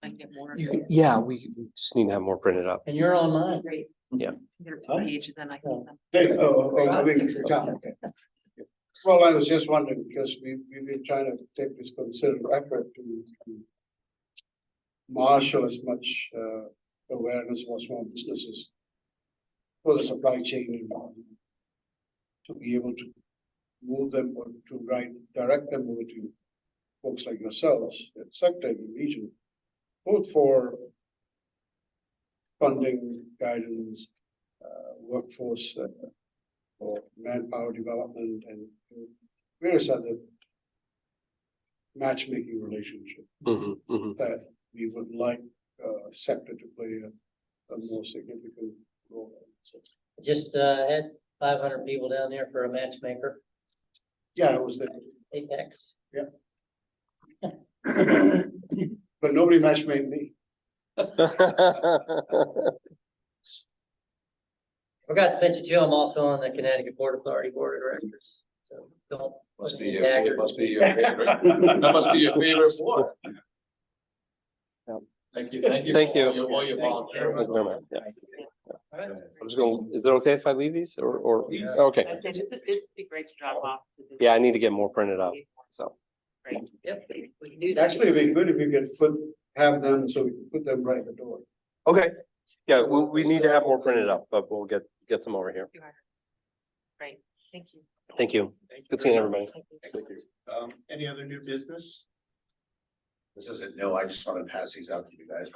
I get more. of You- these. Yeah, we just need to have more printed up. And you're on mine. Great. Yeah. Get a page, and then I can. I think for town, okay. Well, I was just wondering, because we've been trying to take this considerable effort to marshal as much awareness for small businesses for the supply chain and to be able to move them or to direct them over to folks like yourselves, that sector in the region, both for funding, guidance, workforce, or manpower development and various other matchmaking relationship that we would like sector to play a more significant role in. So just had 500 people down there for a matchmaker, Yeah, it was there. Apex. But nobody matchmade me. Forgot to mention too, I'm also on the Connecticut Port Authority Board of Directors, so don't. Must be look your, at me must be your favorite. That must be your favorite board. Yep. Thank you, thank you. Thank you. All your volunteer. Thank you very much. Yeah. I'm just going, is it okay if I leave these or, okay, I'd say this would be great to drop off. yeah, I need to get more printed out, so. Great. Yep, we can do that. Actually, it'd be good if you could have them, so we can put them right at the door. Okay, yeah, we need to have more printed up, but we'll get some over here. Great, thank you. Thank you. Good seeing everybody. Thank you. Any other new business? This isn't new, I just want to pass these out to you guys.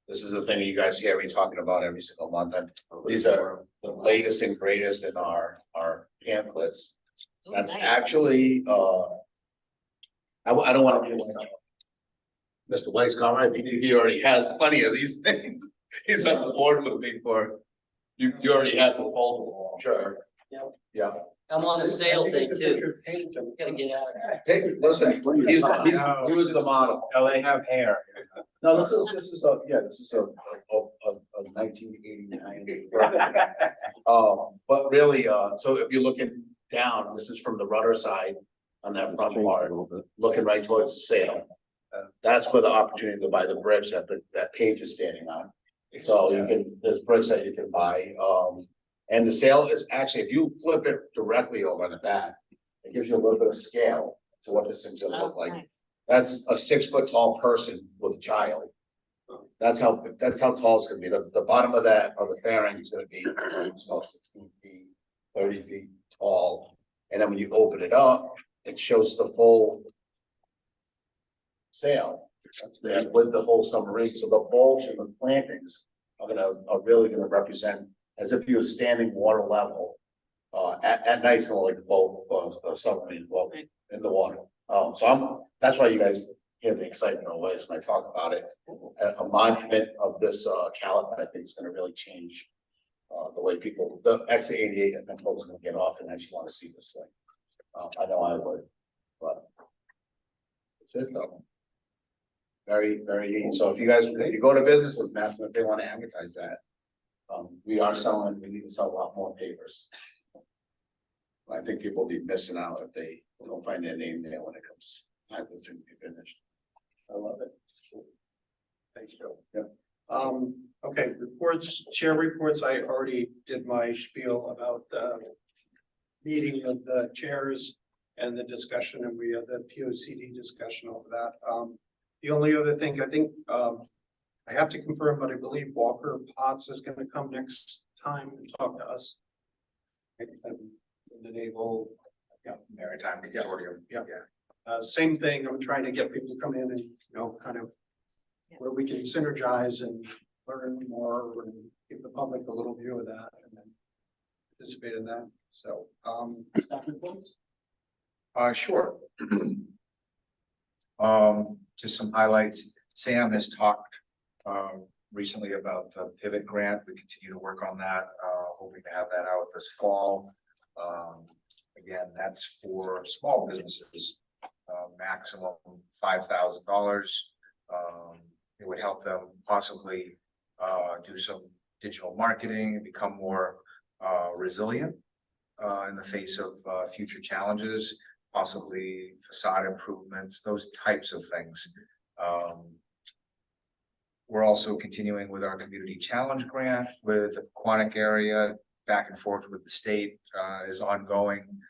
This is the thing you guys hear me talking about every single month, and these are the latest and greatest in our pamphlets. That's nice. actually, I don't want to. Mr. Weiss comment, he already has plenty of these things. He's on the board with me for, you already have the folder, I'm sure. Yep. Yeah. I'm on the sale thing too. Gotta get out of there. Hey, listen, he was the model. No, they have hair. No, this is a 1989. But really, so if you're looking down, this is from the rudder side on that front part, looking right towards the sail. That's where the opportunity to buy the bricks that page is standing on. So there's bricks that you can buy, and the sail is actually, if you flip it directly over on the back, it gives you a little bit of scale to what this thing's gonna look Oh, like. nice. That's a 6 foot tall person with a child. That's how tall it's gonna be. The bottom of the fairing is gonna be about 16 feet, 30 feet tall. And then when you open it up, it shows the full sail. That's there with the whole submarine. So the bulge and the plantings are really gonna represent as if you were standing water level. At night, it's gonna like the boat, submarine, well, Right. in the water. So that's why you guys hear the excitement always when I talk about it. A monument of this caliber, I think is gonna really change the way people, the exit 88, and then folks are gonna get off and actually wanna see this thing. I know I would, but that's it though. Very, very neat. So if you guys, if you go to businesses and ask them if they wanna advertise that, we need to sell a lot more papers. I think people will be missing out if they don't find their name there when it comes time for this to be finished. I love it. Thanks, Joe. Yep. Okay, reports, chair reports, I already did my spiel about the meeting of the chairs and the discussion, and we had the POCD discussion over that. The only other thing, I think, I have to confirm, but I believe Walker Potts is gonna come next time and talk to us. And the naval, Maritime Consortium. Yeah. Same thing, I'm trying to get people to come in and, kind of where we can synergize and learn more and give the public a little view of that and then participate in that. So, staff reports? Sure. Just some highlights. Sam has talked recently about the pivot grant. We continue to work on that, hoping to have that out this fall. Again, that's for small businesses, maximum $5,000. It would help them possibly do some digital marketing, become more resilient in the face of future challenges, possibly facade improvements, those types of things. We're also continuing with our community challenge grant with the Quantic area. Back and forth with the state is ongoing.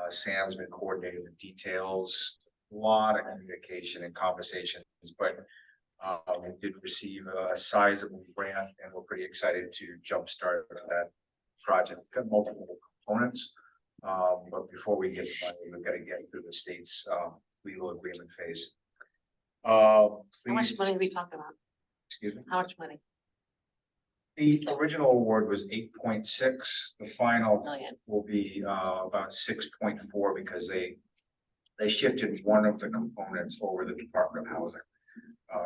Sam's been coordinating the details, a lot of communication and conversations, but we did receive a sizable grant and we're pretty excited to jumpstart that project. Got multiple components, but before we get the money, we've got to get through the state's legal agreement phase. How much money are we talking about? Excuse me? How much money? The original award was 8.6. The final Million. will be about 6.4 because they shifted one of the components over the Department of Housing,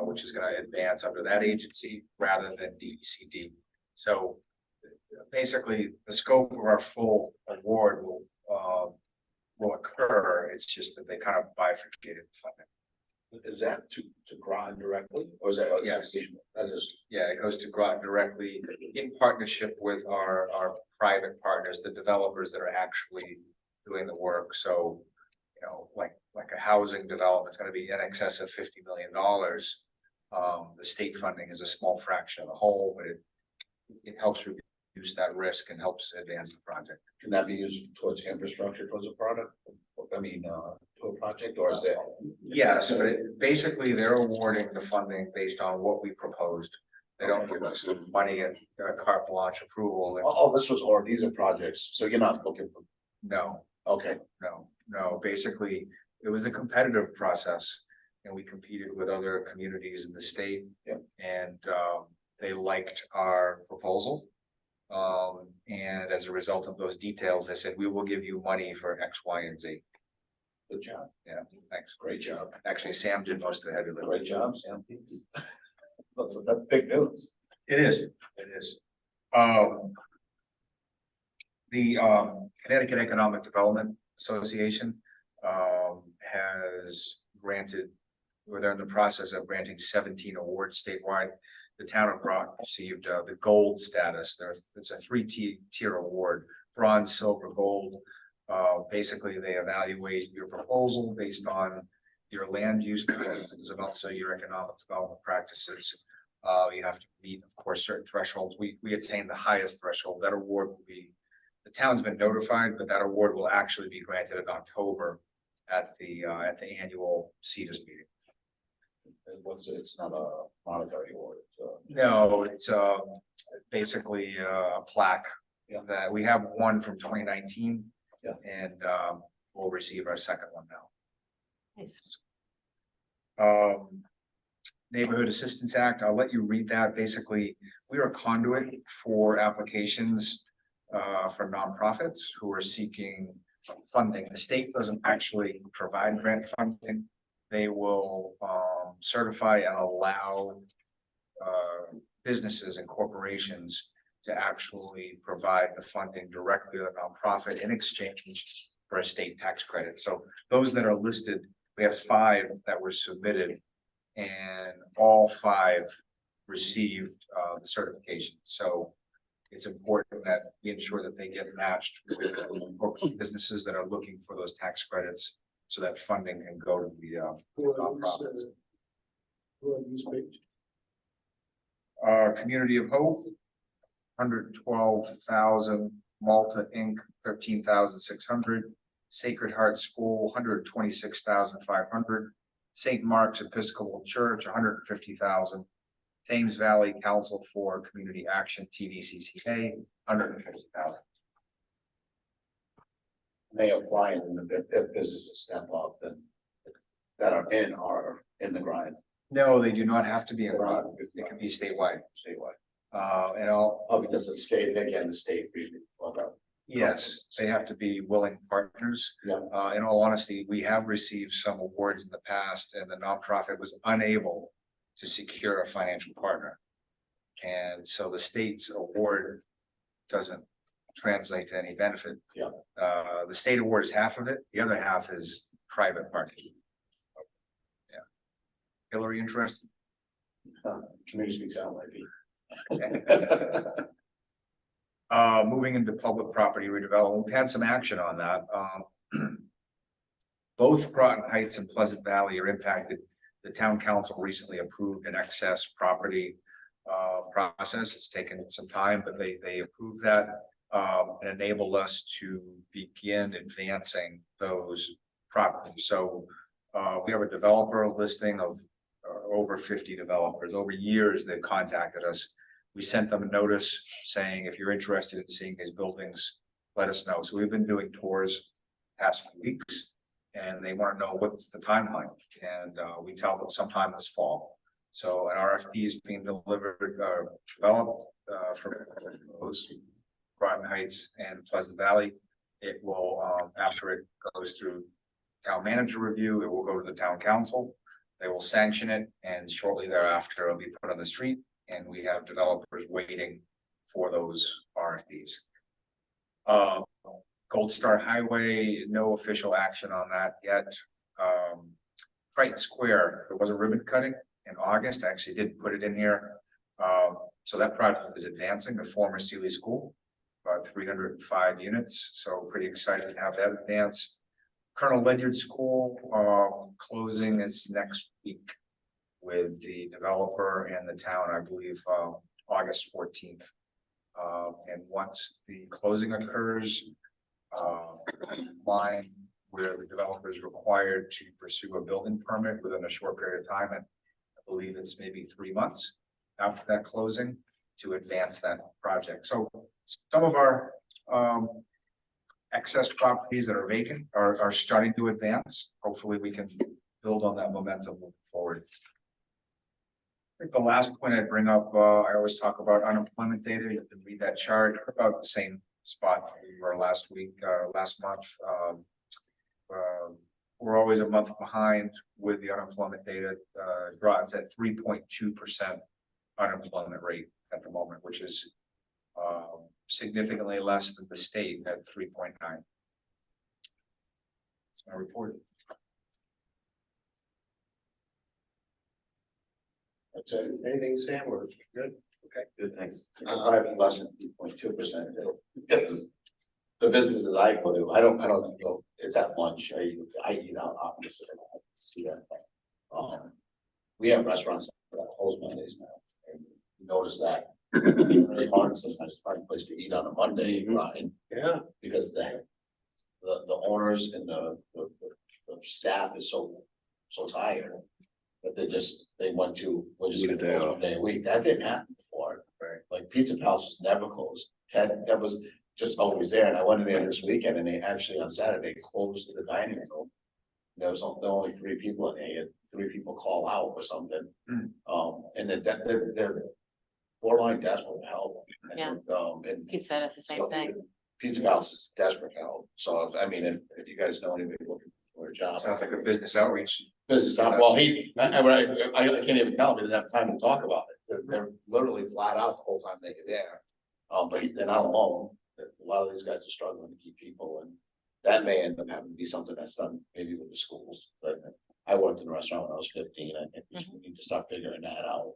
which is going to advance under that agency rather than DECD. So basically, the scope of our full award will occur. It's just that they kind of bifurcated funding. Is that to Groton directly, or is that? Yes. That is, Yeah, it goes to Groton directly in partnership with our private partners, the developers that are actually doing the work. So, you know, like a housing development, it's gonna be in excess of $50 million. The state funding is a small fraction of the whole, but it helps reduce that risk and helps advance the project. can that be used towards infrastructure, towards a product? I mean, to a project, or is that? Yes, but basically they're awarding the funding based on what we proposed. They don't give us the money and carte blanche approval. Oh, this was, or these are projects, so you're not looking for, No, okay, no, basically, it was a competitive process. And we competed with other communities in the state. Yep. And they liked our proposal. And as a result of those details, they said, we will give you money for X, Y, and Z. good job, Yeah, thanks. great job, Actually, Sam did most of the heavy lifting. great job, Sam. That's big news. It is. The Connecticut Economic Development Association has granted, or they're in the process of granting 17 awards statewide. The town of Groton received the gold status. It's a three-tier award: bronze, silver, gold. Basically, they evaluate your proposal based on your land use practices and also your economic development practices. You have to meet, of course, certain thresholds. We attained the highest threshold. That award will be, the town's been notified, but that award will actually be granted in October at the annual CEDAS meeting. It's not a monetary award, No, it's basically a plaque. Yeah. That we have one from 2019. Yeah. And we'll receive our second one now. Nice. Neighborhood Assistance Act, I'll let you read that. Basically, we are a conduit for applications for nonprofits who are seeking funding. The state doesn't actually provide grant funding. They will certify and allow businesses and corporations to actually provide the funding directly to the nonprofit in exchange for a state tax credit. So those that are listed, we have 5 that were submitted, and all 5 received the certification. So it's important that we ensure that they get matched with businesses that are looking for those tax credits, so that funding can go to the nonprofits. Community of Hope, 112,000. Malta Inc., 13,600. Sacred Heart School, 126,500. St. Mark's Episcopal Church, 150,000. Thames Valley Council for Community Action, TVCCA, 150,000. They apply and if businesses step up, then that are in the grind. No, they do not have to be in Groton. It can be statewide. And Because the state, again, the state really, yes, they have to be willing partners. Yeah. In all honesty, we have received some awards in the past, and the nonprofit was unable to secure a financial partner. And so the state's award doesn't translate to any benefit. Yeah. The state award is half of it. The other half is private partnership. Yeah. Hillary, interested? Community speaks out might be. Moving into public property redevelopment, we've had some action on that. Both Groton Heights and Pleasant Valley are impacted. The town council recently approved an excess property process. It's taken some time, but they approved that and enabled us to begin advancing those properties. So we have a developer listing of over 50 developers. Over years, they've contacted us. We sent them a notice saying, if you're interested in seeing these buildings, let us know. So we've been doing tours past few weeks, and they want to know what's the timeline. And we tell them sometime this fall. So an RFP is being developed for those Groton Heights and Pleasant Valley. It will, after it goes through town manager review, it will go to the town council. They will sanction it, and shortly thereafter it'll be put on the street. And we have developers waiting for those RFPs. Gold Star Highway, no official action on that yet. Triton Square, there was a ribbon cutting in August. I actually did put it in here. So that project is advancing, the former Sealy School, about 305 units. So pretty excited to have that advance. Colonel Ledyard School, closing is next week with the developer and the town, I believe, August 14th. And once the closing occurs, line where the developer is required to pursue a building permit within a short period of time, and I believe it's maybe 3 months after that closing to advance that project. So some of our excess properties that are vacant are starting to advance. Hopefully we can build on that momentum moving forward. I think the last point I'd bring up, I always talk about unemployment data. You can read that chart, about the same spot we were last month. We're always a month behind with the unemployment data. Groton's at 3.2% unemployment rate at the moment, which is significantly less than the state at 3.9. That's my report. That's it. Anything, Sam, or good? Okay. Good, thanks. Probably less than 3.2%. Because the businesses I go to, I don't go, it's at lunch. I eat out opposite. I see that. We have restaurants that close Mondays now. And you notice that. It's really hard sometimes to find a place to eat on a Monday, right? Yeah. Because the owners and the staff is so tired that we're just gonna close one day a week. That didn't happen before. Right. Like Pizza Palace was never closed. That was just always there. And I went in there this weekend and they actually on Saturday closed the dining room. There was only 3 people in there. You had 3 people call out or something. And they're borderline desperate for help. Yeah. And Pete said it's the same so, thing. Pizza Palace is desperate for help. So I mean, if you guys know anybody looking for a job. Sounds like a business outreach. Business, well, I can't even tell him, he doesn't have time to talk about it. They're literally flat out the whole time they're there. But they're not alone. A lot of these guys are struggling to keep people, and that may end up having to be something that's done maybe with the schools. But I worked in a restaurant when I was 15. I think we need to start figuring that out.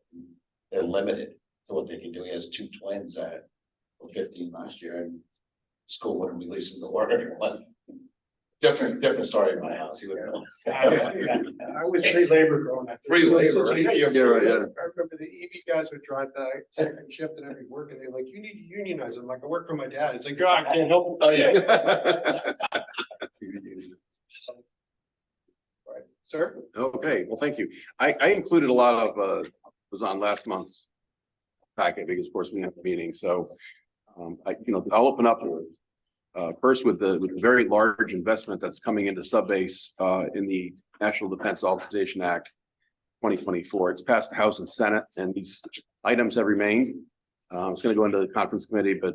They're limited to what they can do. He has 2 twins that were 15 last year, and school wouldn't release him to work. But different story in my house. He wouldn't know. I was free labor growing up. Free labor, Such a- yeah, yeah, right, yeah. I remember the EV guys would drive by second shift and I'd be working, they're like, you need to unionize. I'm like, I work for my dad. It's like, God, I can't help. Oh, yeah. Right. Sir? Okay, well, thank you. I included a lot of, was on last month's packet because of course we have a meeting, so I'll open up first with the very large investment that's coming into subbase in the National Defense Authorization Act 2024. It's passed the House and Senate, and these items have remained. It's going to go into the conference committee, but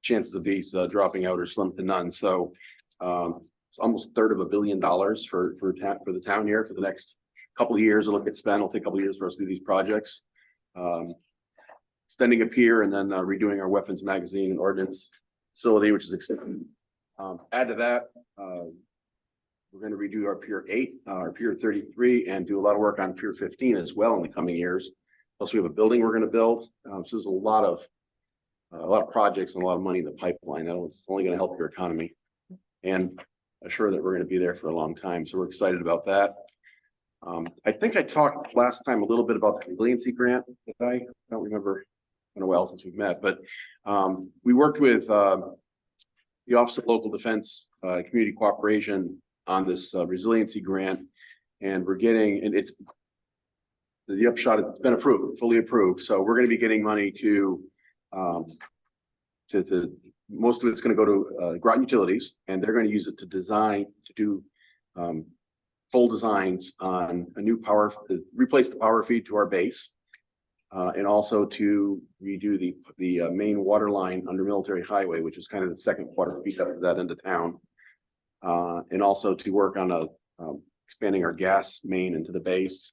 chances of these dropping out are slim to none. So it's almost $1/3 billion for the town here for the next couple of years. It'll get spent. It'll take a couple of years for us to do these projects. Extending a pier and then redoing our weapons magazine and ordnance facility, which is exciting. Add to that, we're going to redo our Pier 8, our Pier 33, and do a lot of work on Pier 15 as well in the coming years. Plus, we have a building we're going to build. So there's a lot of projects and a lot of money in the pipeline. It's only going to help your economy, and assure that we're going to be there for a long time. So we're excited about that. I think I talked last time a little bit about the resiliency grant. I don't remember. It's been a while since we've met, but we worked with the Office of Local Defense Community Cooperation on this resiliency grant, and we're getting, and it's the upshot. It's been approved, fully approved. So we're going to be getting money to most of it's going to go to Groton Utilities, and they're going to use it to do full designs on a new replace the power feed to our base, and also to redo the main water line under Military Highway, which is kind of the second water feed up to that end of town, and also to work on expanding our gas main into the base.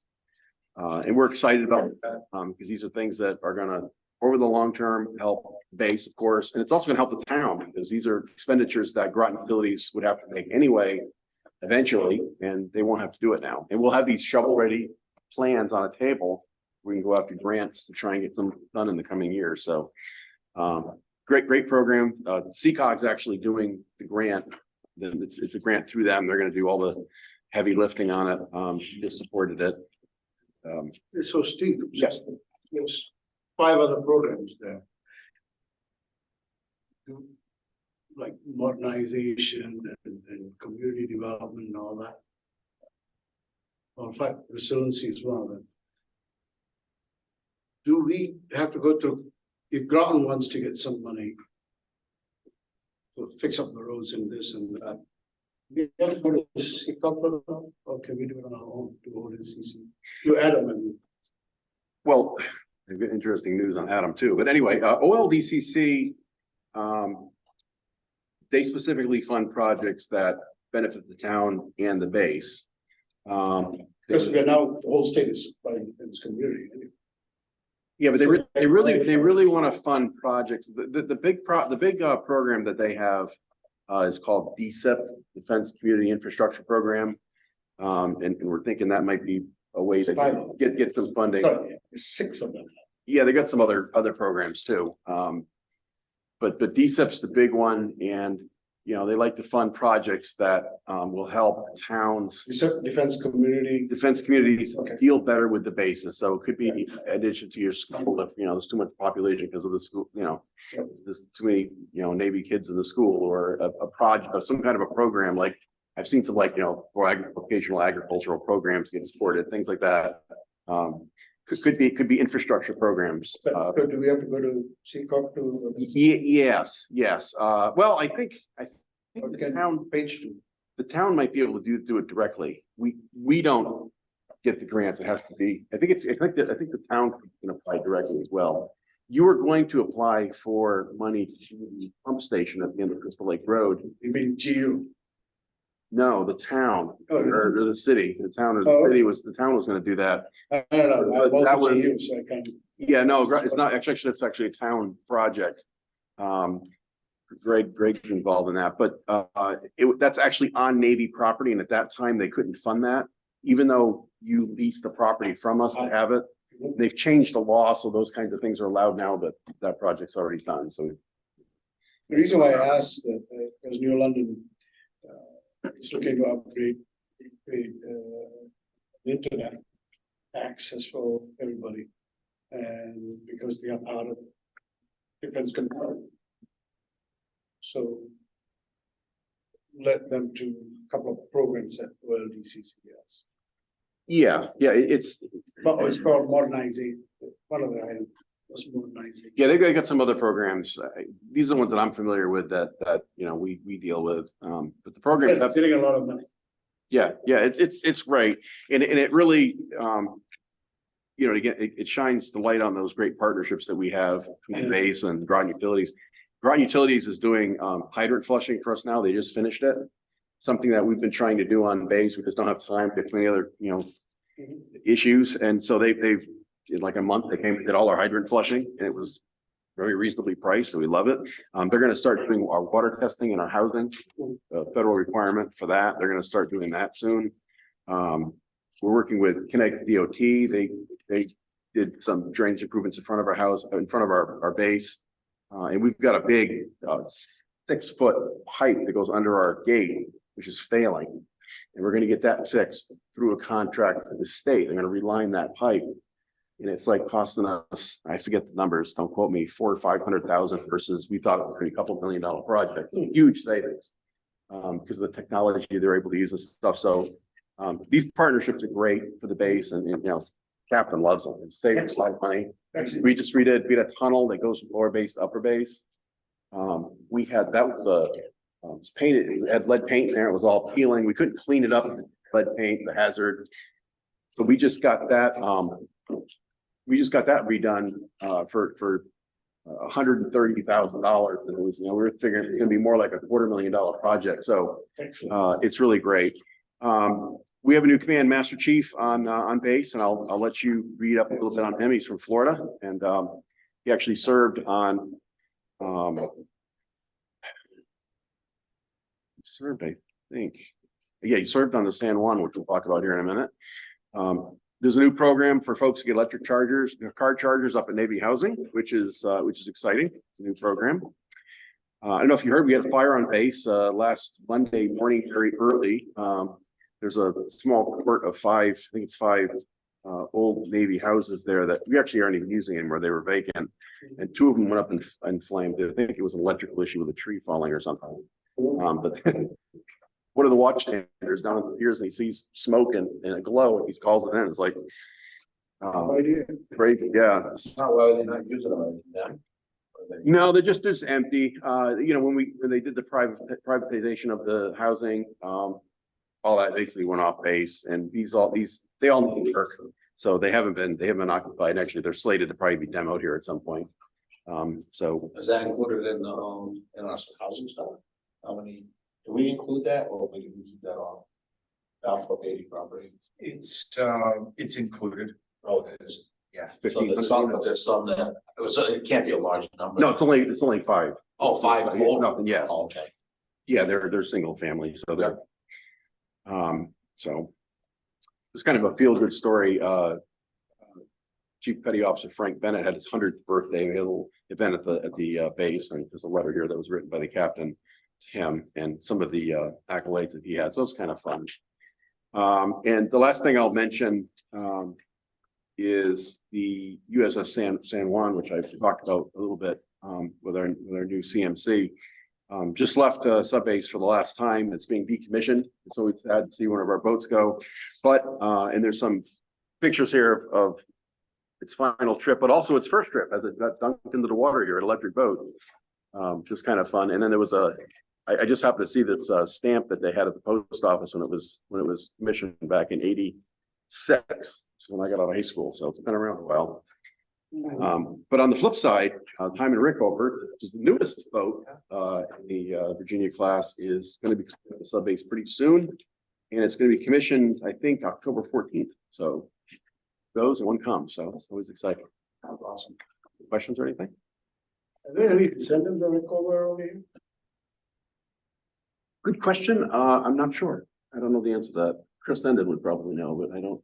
And we're excited about that because these are things that are going to over the long term, help base, of course, and it's also gonna help the town, because these are expenditures that Groton Utilities would have to make anyway, eventually, and they won't have to do it now. And we'll have these shovel-ready plans on a table. We can go after grants to try and get some done in the coming years, so. Great program. CCOG's actually doing the grant. Then it's a grant through them. They're gonna do all the heavy lifting on it. She just supported it. So Steve. Yes. There's 5 other programs there. Like modernization and community development and all that. Well, in fact, resiliency is one of them. Do we have to go through, if Groton wants to get some money to fix up the roads and this and that, we have to go to CCOG, or can we do it on our own to go to CC? To Adam and Well, I've got interesting news on Adam too, but anyway, OLDCC, they specifically fund projects that benefit the town and the base. because we are now, the whole state is funding this community. Yeah, but they really want to fund projects. The big program that they have is called DCIP, Defense Community Infrastructure Program. And we're thinking that might be a way to get some funding. Sorry, 6 of them. Yeah, they got some other programs too. But DCIP's the big one, and you know, they like to fund projects that will help towns, Defense communities okay, deal better with the bases. So it could be in addition to your school, if you know there's too much population because of the school, you know, there's too many, you know, Navy kids in the school, or a project or some kind of a program. Like I've seen some, like, you know, for vocational agricultural programs get supported, things like that. Could be infrastructure programs. But do we have to go to CCOG to? Yes. Well, I think the town page 2. The town might be able to do it directly. We don't get the grants. It has to be. I think the town can apply directly as well. You were going to apply for money to the pump station at the end of Crystal Lake Road. You mean GU? No, the town or the city. The town was going to do that. I don't know. That I'm also GU, so I can't. Yeah, no, it's not actually. It's actually a town project. Greg's involved in that, but that's actually on Navy property, and at that time they couldn't fund that, even though you leased the property from us to have it. They've changed the law, so those kinds of things are allowed now, but that project's already done. So The reason why I asked that because New London is looking to upgrade internet access for everybody, and because they are part of defense control. So let them do a couple of programs at OLDCCS. yeah, it's called modernizing. One of the items was modernizing. yeah, they got some other programs. These are the ones that I'm familiar with that you know we deal with. But the program It's getting a lot of money. Yeah, it's great, and it really you know, again, it shines the light on those great partnerships that we have between the base and Groton Utilities. Groton Utilities is doing hydrant flushing for us now. They just finished it. Something that we've been trying to do on base. We just don't have time. There's many other, you know, issues. And so they've in like a month, they came and did all our hydrant flushing, and it was very reasonably priced. So we love it. They're going to start doing our water testing in our housing, federal requirement for that. They're going to start doing that soon. We're working with Connecticut DOT. They did some drainage improvements in front of our house, in front of our base. And we've got a big 6-foot pipe that goes under our gate, which is failing. And we're going to get that fixed through a contract with the state. They're going to reline that pipe. And it's like costing us, I forget the numbers, don't quote me, $400,000 or $500,000 versus we thought it was a $2 million project. Huge savings because of the technology they're able to use and stuff. So these partnerships are great for the base, and you know, Captain loves them. It saves a lot of money. We had a tunnel that goes from lower base to upper base. We had that was painted. It had lead paint in there. It was all peeling. We couldn't clean it up. Lead paint, the hazard. So we just got that. We just got that redone for $130,000. And it was, you know, we were figuring it's going to be more like a $250,000 project. So it's really great. We have a new command master chief on base, and I'll let you read up a little bit on him. He's from Florida, and He actually served on, I think, yeah, he served on the San Juan, which we'll talk about here in a minute. There's a new program for folks to get electric chargers, car chargers up at Navy Housing, which is exciting. It's a new program. I don't know if you heard, we had a fire on base last Monday morning, very early. There's a small court of five, I think it's five old Navy houses there that we actually aren't even using anymore. They were vacant, and two of them went up in flames. I think it was an electrical issue with a tree falling or something. But one of the watchstanders down in the piers, and he sees smoke and a glow, and he calls it in. It's like, crazy, yeah. Not why they're not using them. Yeah. No, they're just empty. You know, when they did the privatization of the housing, all that basically went off base, and they all need work. So they haven't been occupied. Actually, they're slated to probably be demoed here at some point. So Is that included in our housing stuff? How many, do we include that, or we keep that off? Alpha 80 property. It's included. Oh, it is. Yeah. So there's some, but there's some that, it can't be a large number. no, it's only five. Oh, five. It's nothing, yeah. Oh, okay. Yeah, they're single family, so they're, so it's kind of a feel-good story. Chief Petty Officer Frank Bennett had his 100th birthday. We had a little event at the base, and there's a letter here that was written by the captain to him and some of the accolades that he had. So it's kind of fun. And the last thing I'll mention is the USS San Juan, which I've talked about a little bit with our new CMC. Just left subbase for the last time. It's being decommissioned. It's always sad to see one of our boats go. But and there's some pictures here of its final trip, but also its first trip as it got dunked into the water here, an electric boat. Just kind of fun. And then there was I just happened to see this stamp that they had at the post office when it was commissioned back in '86, when I got out of high school. So it's been around a while. But on the flip side, Hyman Rickover, which is the newest boat in the Virginia class, is going to be at the subbase pretty soon, and it's going to be commissioned, I think, October 14th. So goes and one comes. So it's always exciting. That's awesome. Questions or anything? Are there any descendants of recover over here? Good question. I'm not sure. I don't know the answer to that. Chris Ended would probably know, but I don't.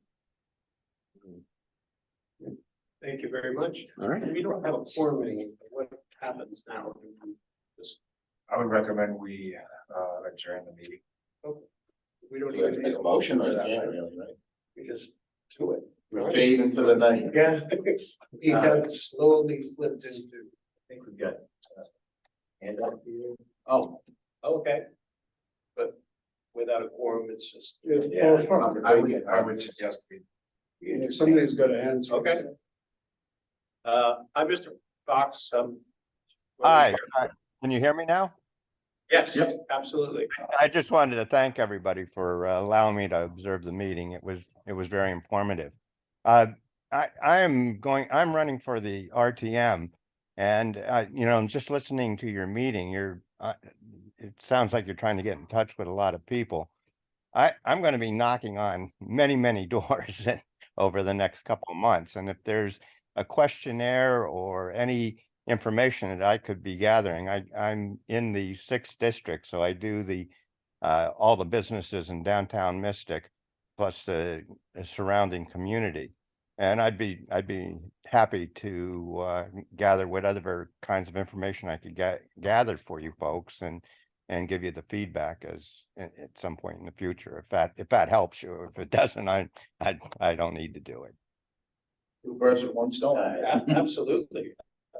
Thank you very much. All right. We don't have a forum meeting. What happens now? Just, I would recommend we adjourn the meeting. we don't You have even to need make a motion or for that, that. really, right? We just do it. We fade into the night. Yeah. We have slowly slipped into. I think we've got. Hand up here. Oh, Okay. But without a quorum, it's just. Yeah, I would suggest we. If somebody's got a hand. Okay. I'm Mr. Fox. Hi, can you hear me now? Yes, absolutely. I just wanted to thank everybody for allowing me to observe the meeting. It was very informative. I'm running for the RTM, and you know, just listening to your meeting, it sounds like you're trying to get in touch with a lot of people. I'm going to be knocking on many doors over the next couple of months, and if there's a questionnaire or any information that I could be gathering, I'm in the 6th district, so I do the all the businesses in downtown Mystic, plus the surrounding community, and I'd be happy to gather whatever kinds of information I could gather for you folks, and give you the feedback at some point in the future, if that helps you. If it doesn't, I don't need to do it. two birds with one stone. Absolutely.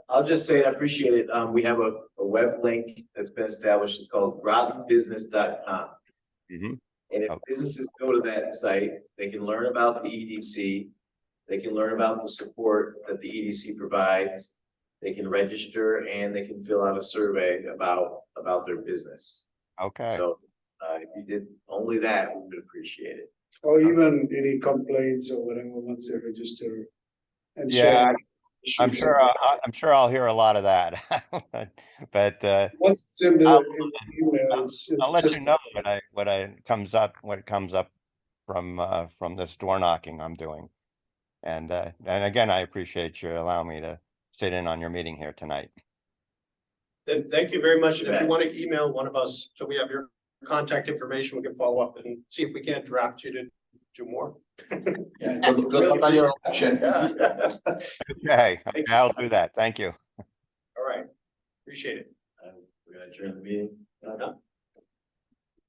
I'll just say I appreciate it. We have a web link that's been established. It's called grotonbusiness.com. Mhm. And if Okay. businesses go to that site, they can learn about the EDC. They can learn about the support that the EDC provides. They can register and they can fill out a survey about their business. Okay. So if you did only that, we would appreciate it. Or even any complaints or whatever, once they register. And Yeah, share I'm issues. sure I'll hear a lot of that, but Once it's in the I'll- email, it's. I'll let you just- know what comes up from this door knocking I'm doing. And again, I appreciate you allowing me to sit in on your meeting here tonight. Then thank you very much. And if you bet. want to email one of us, so we have your contact information, we can follow up and see if we can't draft you to do more. Yeah, good luck on your election. Yeah. Okay, I'll do that. Thank you. All right, appreciate it. We're gonna adjourn the meeting. Done.